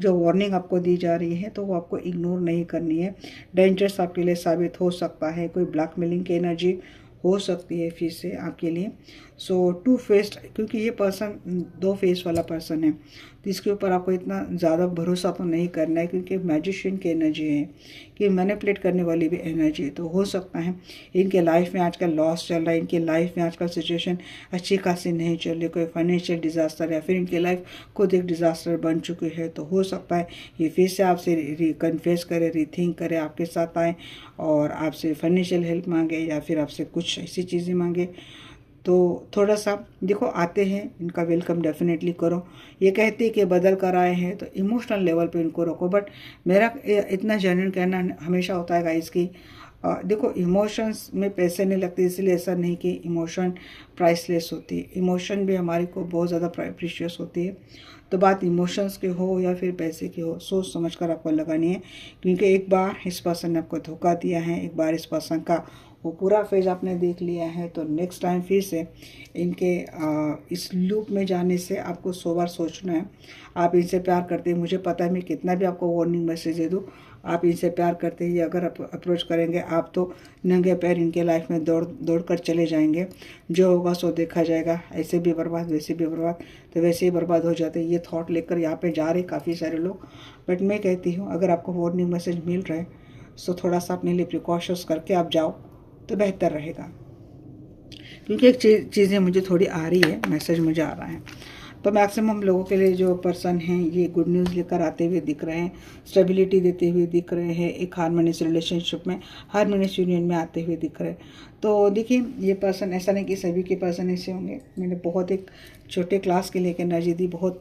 जो वार्निंग आपको दी जा रही है तो वो आपको इग्नोर नहीं करनी है। डेंजरस आपके लिए साबित हो सकता है, कोई ब्लैकमेलिंग की एनर्जी हो सकती है फिर से आपके लिए। सो टू फेस्ड, क्योंकि ये पर्सन दो फेस वाला पर्सन है, तो इसके ऊपर आपको इतना ज़्यादा भरोसा तो नहीं करना है, क्योंकि मैजिशियन की एनर्जी है कि मैनिपुलेट करने वाली भी एनर्जी है। तो हो सकता है इनके लाइफ में आजकल लॉस चल रहा है, इनके लाइफ में आजकल सिचुएशन अच्छी खासी नहीं चल रही, कोई फाइनेंशियल डिजास्टर या फिर इनकी लाइफ खुद एक डिजास्टर बन चुकी है। तो हो सकता है ये फिर से आपसे कन्फेस करे, रीथिंक करे, आपके साथ आए और आपसे फाइनेंशियल हेल्प मांगे या फिर आपसे कुछ ऐसी चीज़ें मांगे। तो थोड़ा सा देखो आते हैं, इनका वेलकम डेफिनेटली करो। ये कहते हैं कि बदल कर आए हैं तो इमोशनल लेवल पे इनको रखो। बट मेरा इतना जेन्युइन कहना हमेशा होता है गाइस कि देखो इमोशंस में पैसे नहीं लगते, इसलिए ऐसा नहीं कि इमोशन प्राइसलेस होती है। इमोशन भी हमारी को बहुत ज़्यादा प्रीशियस होती है। तो बात इमोशंस की हो या फिर पैसे की हो, सोच समझ कर आपको लगानी है, क्योंकि एक बार इस पर्सन ने आपको धोखा दिया है, एक बार इस पर्सन का वो पूरा फेज आपने देख लिया है। तो नेक्स्ट टाइम फिर से इनके इस लूप में जाने से आपको 100 बार सोचना है। आप इनसे प्यार करते हैं, मुझे पता है मैं कितना भी आपको वार्निंग मैसेज दे दूँ, आप इनसे प्यार करते हैं, अगर आप अप्रोच करेंगे आप तो नंगे पैर इनके लाइफ में दौड़ कर चले जाएंगे। जो होगा सो देखा जाएगा, ऐसे भी बर्बाद वैसे भी बर्बाद, तो वैसे ही बर्बाद हो जाते हैं। ये थॉट लेकर यहाँ पे जा रहे काफ़ी सारे लोग। बट मैं कहती हूँ अगर आपको वार्निंग मैसेज मिल रहा है सो थोड़ा सा अपने लिए प्रिकॉशंस करके आप जाओ तो बेहतर रहेगा, क्योंकि एक चीज़ें मुझे थोड़ी आ रही है, मैसेज मुझे आ रहा है। तो मैक्सिमम लोगों के लिए जो पर्सन हैं ये गुड न्यूज़ लेकर आते हुए दिख रहे हैं, स्टेबिलिटी देते हुए दिख रहे हैं, एक हार्मोनियस रिलेशनशिप में, हार्मोनियस यूनियन में आते हुए दिख रहे हैं। तो देखिए ये पर्सन, ऐसा नहीं कि सभी के पर्सन ऐसे होंगे, मैंने बहुत एक छोटे क्लास के लिए एनर्जी दी, बहुत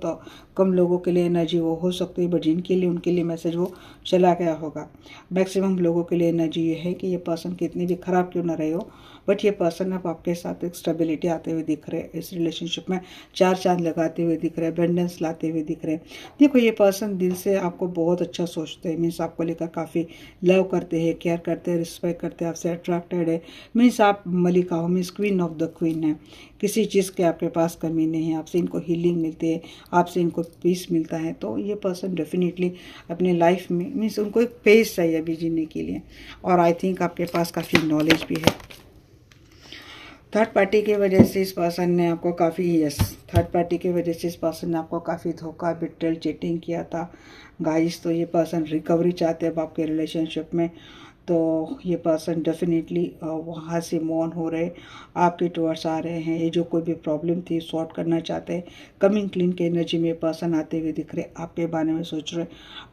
कम लोगों के लिए एनर्जी वो हो सकती है, बट जिनके लिए उनके लिए मैसेज वो चला गया होगा। मैक्सिमम लोगों के लिए एनर्जी ये है कि ये पर्सन कितनी भी खराब क्यों ना रहे हो, बट ये पर्सन अब आपके साथ एक स्टेबिलिटी आते हुए दिख रहे हैं, इस रिलेशनशिप में 4 चांद लगाते हुए दिख रहे हैं, एबंडेंस लाते हुए दिख रहे हैं। देखो ये पर्सन दिल से आपको बहुत अच्छा सोचते हैं, मीन्स आपको लेकर काफ़ी लव करते हैं, केयर करते हैं, रिस्पेक्ट करते हैं, आपसे अट्रैक्टेड है। मीन्स आप मलिका हो, means queen of the queen है, किसी चीज़ के आपके पास कमी नहीं है, आपसे इनको हीलिंग मिलती है, आपसे इनको पीस मिलता है। तो ये पर्सन डेफिनेटली अपने लाइफ में, मीन्स उनको एक पेस चाहिए अभी जीने के लिए, और आई थिंक आपके पास काफ़ी नॉलेज भी है। थर्ड पार्टी की वजह से इस पर्सन ने आपको काफ़ी थर्ड पार्टी की वजह से इस पर्सन ने आपको काफ़ी धोखा, बिट्रेल, चीटिंग किया था गाइस। तो ये पर्सन रिकवरी चाहते हैं अब आपके रिलेशनशिप में। तो ये पर्सन डेफिनेटली वहाँ से मूव ऑन हो रहे, आपके टुवर्ड्स आ रहे हैं। ये जो कोई भी प्रॉब्लम थी सॉर्ट करना चाहते हैं। कमिंग क्लीन के एनर्जी में पर्सन आते हुए दिख रहे, आपके बारे में सोच रहे,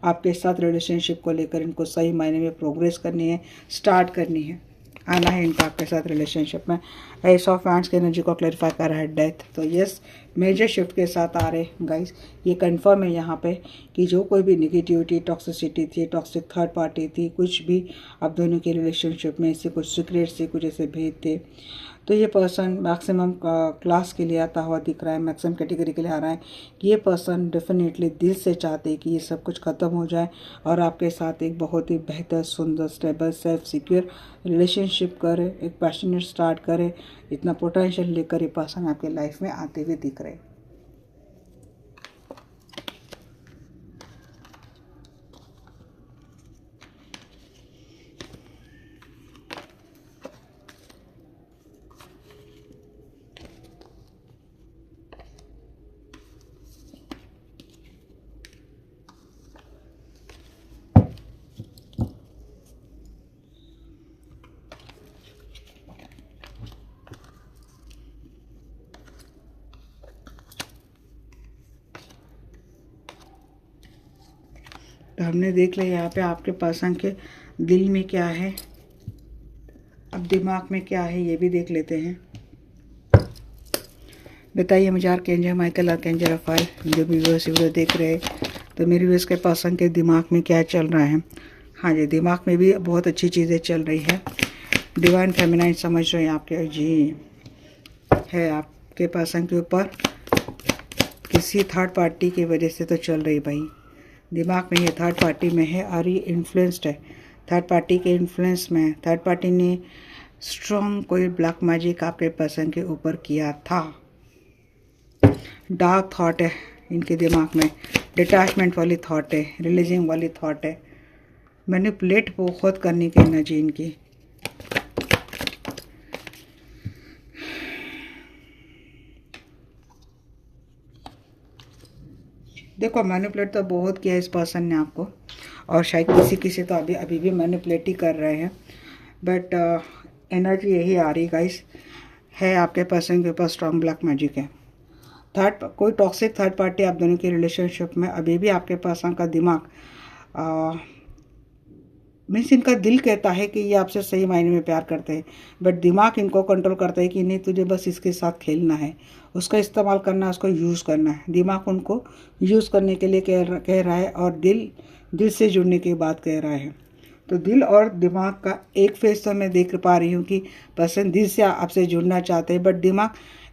आपके साथ रिलेशनशिप को लेकर इनको सही मायने में प्रोग्रेस करनी है, स्टार्ट करनी है, आना है इनका आपके साथ रिलेशनशिप में। एस ऑफ हैंड्स की एनर्जी को क्लैरिफाई कर रहा है डेथ। तो यस, मेजर शिफ्ट के साथ आ रहे गाइस, ये कंफर्म है यहाँ पे कि जो कोई भी निगेटिविटी, टॉक्सिसिटी थी, टॉक्सिक थर्ड पार्टी थी, कुछ भी आप दोनों के रिलेशनशिप में ऐसे कुछ सीक्रेट थे, कुछ ऐसे भेद थे, तो ये पर्सन मैक्सिमम क्लास के लिए आता हुआ दिख रहा है, मैक्सिमम कैटेगरी के लिए आ रहा है कि ये पर्सन डेफिनेटली दिल से चाहते हैं कि ये सब कुछ ख़त्म हो जाए और आपके साथ एक बहुत ही बेहतर, सुंदर, स्टेबल, सेल्फ सिक्योर रिलेशनशिप करे, एक पैशनेट स्टार्ट करे। इतना पोटेंशियल लेकर ये पर्सन आपके लाइफ में आते हुए दिख रहे। तो हमने देख लिया यहाँ पे आपके पर्सन के दिल में क्या है, अब दिमाग में क्या है ये भी देख लेते हैं। बताइए मुझे आर्कएंजल माइकल, आर्कएंजल रफाएल, जो भी व्यूअर्स वीडियो देख रहे हैं, तो मेरे व्यूअर्स के पर्सन के दिमाग में क्या चल रहा है। हाँ जी, दिमाग में भी बहुत अच्छी चीज़ें चल रही है। डिवाइन फेमिनाइन समझ रहे हैं आपके जी है आपके पर्सन के ऊपर किसी थर्ड पार्टी की वजह से तो चल रही भाई दिमाग में, ये थर्ड पार्टी में है और ये इन्फ्लुएंस्ड है, थर्ड पार्टी के इन्फ्लुएंस में। थर्ड पार्टी ने स्ट्रॉन्ग कोई ब्लैक मैजिक आपके पर्सन के ऊपर किया था। डार्क थॉट है इनके दिमाग में, डिटैचमेंट वाली थॉट है, रिलीजिंग वाली थॉट है, मैनिपुलेट बहुत करने की एनर्जी इनकी। देखो मैनिपुलेट तो बहुत किया इस पर्सन ने आपको, और शायद किसी तो अभी भी मैनिपुलेट ही कर रहे हैं, बट एनर्जी यही आ रही गाइस है आपके पर्सन के ऊपर स्ट्रॉन्ग ब्लैक मैजिक है। कोई टॉक्सिक थर्ड पार्टी आप दोनों की रिलेशनशिप में अभी भी आपके पर्सन का दिमाग मीन्स इनका दिल कहता है कि ये आपसे सही मायने में प्यार करते हैं, बट दिमाग इनको कंट्रोल करता है कि नहीं तुझे बस इसके साथ खेलना है, उसका इस्तेमाल करना है, उसको यूज़ करना है। दिमाग उनको यूज़ करने के लिए कह रहा है, और दिल से जुड़ने की बात कह रहा है। तो दिल और दिमाग का एक फेस तो मैं देख पा रही हूँ कि पर्सन दिल से आपसे जुड़ना चाहते हैं, बट दिमाग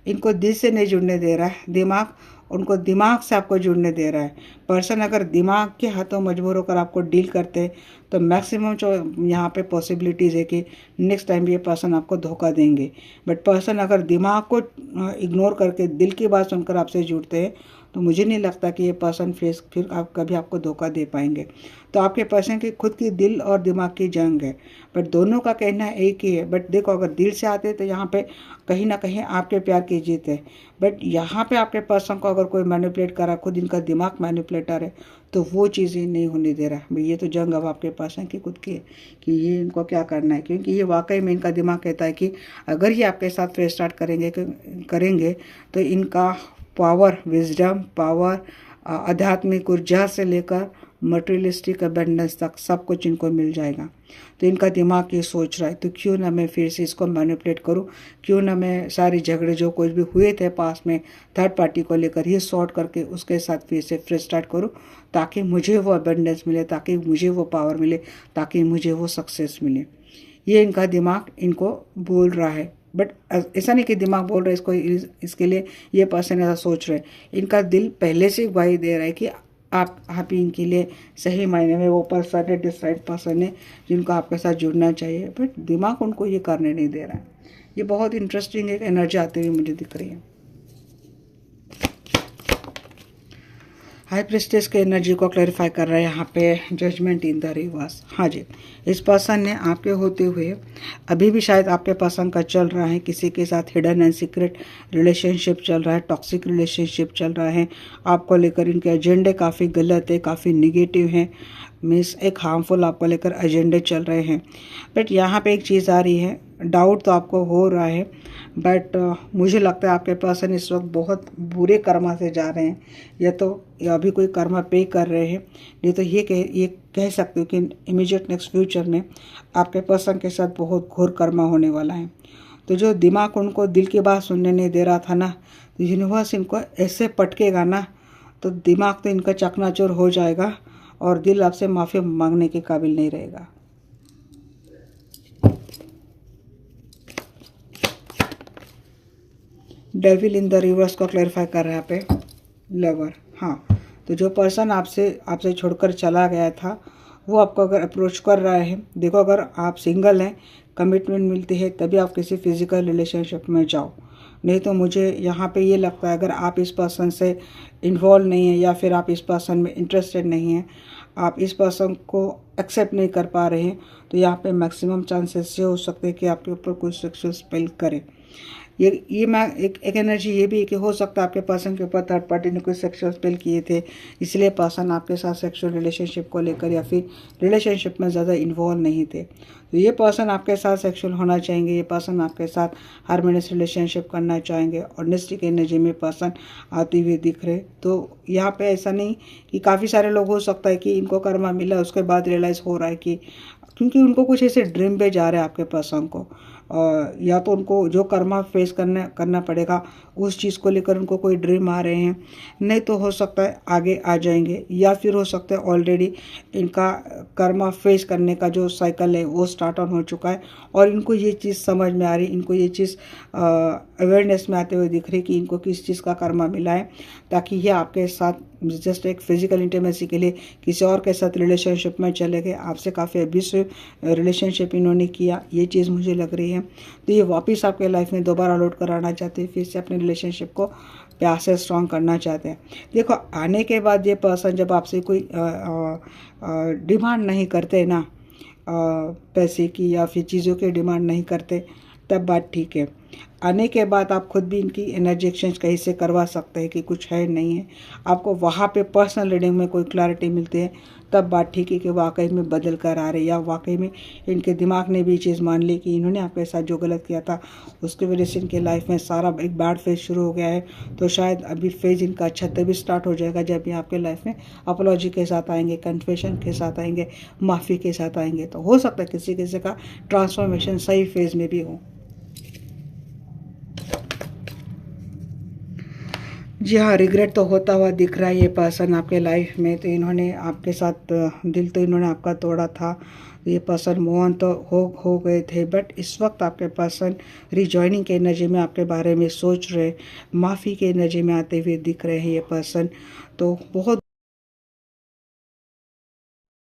इनको दिल से नहीं जुड़ने दे रहा है, दिमाग उनको दिमाग से आपको जुड़ने दे रहा है। पर्सन अगर दिमाग के हाथों मजबूर होकर आपको डील करते हैं तो मैक्सिमम जो यहाँ पे पॉसिबिलिटीज़ है कि नेक्स्ट टाइम ये पर्सन आपको धोखा देंगे। बट पर्सन अगर दिमाग को इग्नोर करके दिल की बात सुनकर आपसे जुड़ते हैं तो मुझे नहीं लगता कि ये पर्सन फिर कभी आपको धोखा दे पाएंगे। तो आपके पर्सन की खुद की दिल और दिमाग की जंग है, बट दोनों का कहना एक ही है। बट देखो अगर दिल से आते तो यहाँ पे कहीं ना कहीं आपके प्यार की जीत है, बट यहाँ पे आपके पर्सन को अगर कोई मैनिपुलेट करा, खुद इनका दिमाग मैनिपुलेटर है, तो वो चीज़ें नहीं होने दे रहा भाई। ये तो जंग अब आपके पर्सन की खुद की है कि ये इनको क्या करना है, क्योंकि ये वाकई में इनका दिमाग कहता है कि अगर ये आपके साथ फ्रेश स्टार्ट करेंगे तो इनका पावर, विजडम पावर, आध्यात्मिक ऊर्जा से लेकर मटेरियलिस्टिक अबेंडेंस तक सब कुछ इनको मिल जाएगा। तो इनका दिमाग ये सोच रहा है तो क्यों ना मैं फिर से इसको मैनिपुलेट करूं, क्यों ना मैं सारे झगड़े जो कुछ भी हुए थे पास में थर्ड पार्टी को लेकर ये सॉर्ट करके उसके साथ फिर से फ्रेश स्टार्ट करूं, ताकि मुझे वो अबेंडेंस मिले, ताकि मुझे वो पावर मिले, ताकि मुझे वो सक्सेस मिले। ये इनका दिमाग इनको बोल रहा है, बट ऐसा नहीं कि दिमाग बोल रहा है इसको, इसके लिए ये पर्सन ऐसा सोच रहे हैं। इनका दिल पहले से गवाही दे रहा है कि आप ही इनके लिए सही मायने में वो पर्सन है, डिसाइड पर्सन है जिनको आपके साथ जुड़ना चाहिए, बट दिमाग उनको ये करने नहीं दे रहा है। ये बहुत इंटरेस्टिंग एक एनर्जी आती हुई मुझे दिख रही है। हाई प्रिस्टेस के एनर्जी को क्लैरिफाई कर रहा है यहाँ पे जजमेंट इन द रिवर्स। हाँ जी, इस पर्सन ने आपके होते हुए अभी भी शायद आपके पर्सन का चल रहा है किसी के साथ हिडन एंड सीक्रेट रिलेशनशिप चल रहा है, टॉक्सिक रिलेशनशिप चल रहा है। आपको लेकर इनके एजेंडे काफ़ी गलत है, काफ़ी निगेटिव हैं, मीन्स एक हार्मफुल आपको लेकर एजेंडे चल रहे हैं। बट यहाँ पे एक चीज़ आ रही है, डाउट तो आपको हो रहा है, बट मुझे लगता है आपके पर्सन इस वक्त बहुत बुरे कर्मा से जा रहे हैं, या अभी कोई कर्मा पे कर रहे हैं, नहीं तो ये कह सकते हो कि इमीडिएट नेक्स्ट फ्यूचर में आपके पर्सन के साथ बहुत घोर कर्मा होने वाला है। तो जो दिमाग उनको दिल की बात सुनने नहीं दे रहा था ना, तो यूनिवर्स इनको ऐसे पटकेगा ना, तो दिमाग तो इनका चकनाचूर हो जाएगा और दिल आपसे माफ़ी मांगने के काबिल नहीं रहेगा। डेविल इन द रिवर्स को क्लैरिफाई कर रहा है यहाँ पे लवर। हाँ, तो जो पर्सन आपसे छोड़कर चला गया था वो आपको अगर अप्रोच कर रहा है, देखो अगर आप सिंगल हैं, कमिटमेंट मिलती है तभी आप किसी फिजिकल रिलेशनशिप में जाओ, नहीं तो मुझे यहाँ पे ये लगता है अगर आप इस पर्सन से इन्वॉल्व नहीं है या फिर आप इस पर्सन में इंटरेस्टेड नहीं हैं, आप इस पर्सन को एक्सेप्ट नहीं कर पा रहे हैं, तो यहाँ पे मैक्सिमम चांसेस ये हो सकते हैं कि आपके ऊपर कोई सेक्सुअल स्पेल करे। ये मैं एक एनर्जी ये भी है कि हो सकता है आपके पर्सन के ऊपर थर्ड पार्टी ने कोई सेक्सुअल स्पेल किए थे, इसलिए पर्सन आपके साथ सेक्सुअल रिलेशनशिप को लेकर या फिर रिलेशनशिप में ज़्यादा इन्वॉल्व नहीं थे। तो ये पर्सन आपके साथ सेक्सुअल होना चाहेंगे, ये पर्सन आपके साथ हार्मोनियस रिलेशनशिप करना चाहेंगे, और निस्टिक एनर्जी में पर्सन आते हुए दिख रहे। तो यहाँ पे ऐसा नहीं कि काफ़ी सारे लोग हो सकता है कि इनको कर्मा मिला उसके बाद रियलाइज़ हो रहा है कि क्योंकि उनको कुछ ऐसे ड्रीम पे जा रहे हैं आपके पर्सन को, या तो उनको जो कर्मा फेस करना पड़ेगा उस चीज़ को लेकर उनको कोई ड्रीम आ रहे हैं, नहीं तो हो सकता है आगे आ जाएंगे, या फिर हो सकता है ऑलरेडी इनका कर्मा फेस करने का जो साइकिल है वो स्टार्ट ऑन हो चुका है और इनको ये चीज़ समझ में आ रही, इनको ये चीज़ अवेयरनेस में आते हुए दिख रही कि इनको किस चीज़ का कर्मा मिला है, ताकि ये आपके साथ जस्ट एक फिजिकल इंटीमेसी के लिए किसी और के साथ रिलेशनशिप में चले गए, आपसे काफ़ी अब्यूसिव रिलेशनशिप इन्होंने किया, ये चीज़ मुझे लग रही है। तो ये वापस आपके लाइफ में दोबारा लौट कर आना चाहते हैं, फिर से अपने रिलेशनशिप को प्यार से स्ट्रॉन्ग करना चाहते हैं। देखो आने के बाद ये पर्सन जब आपसे कोई डिमांड नहीं करते ना, पैसे की या फिर चीज़ों की डिमांड नहीं करते, तब बात ठीक है। आने के बाद आप खुद भी इनकी एनर्जी एक्सचेंज कहीं से करवा सकते हैं कि कुछ है नहीं है, आपको वहाँ पे पर्सनल रीडिंग में कोई क्लैरिटी मिलती है, तब बात ठीक है कि वाकई में बदल कर आ रहे, या वाकई में इनके दिमाग ने भी ये चीज़ मान ली कि इन्होंने आपके साथ जो गलत किया था उसकी वजह से इनके लाइफ में सारा एक बैड फेज शुरू हो गया है। तो शायद अभी फेज इनका अच्छा तभी स्टार्ट हो जाएगा जब ये आपके लाइफ में अपोलॉजी के साथ आएंगे, कन्फेशन के साथ आएंगे, माफ़ी के साथ आएंगे। तो हो सकता है किसी किसी का ट्रांसफॉर्मेशन सही फेज में भी हो। जी हाँ, रिग्रेट तो होता हुआ दिख रहा है ये पर्सन आपके लाइफ में। तो इन्होंने आपके साथ दिल तो इन्होंने आपका तोड़ा था, ये पर्सन मूव ऑन तो हो गए थे, बट इस वक्त आपके पर्सन रिजॉइनिंग के एनर्जी में आपके बारे में सोच रहे, माफ़ी के एनर्जी में आते हुए दिख रहे हैं ये पर्सन। तो बहुत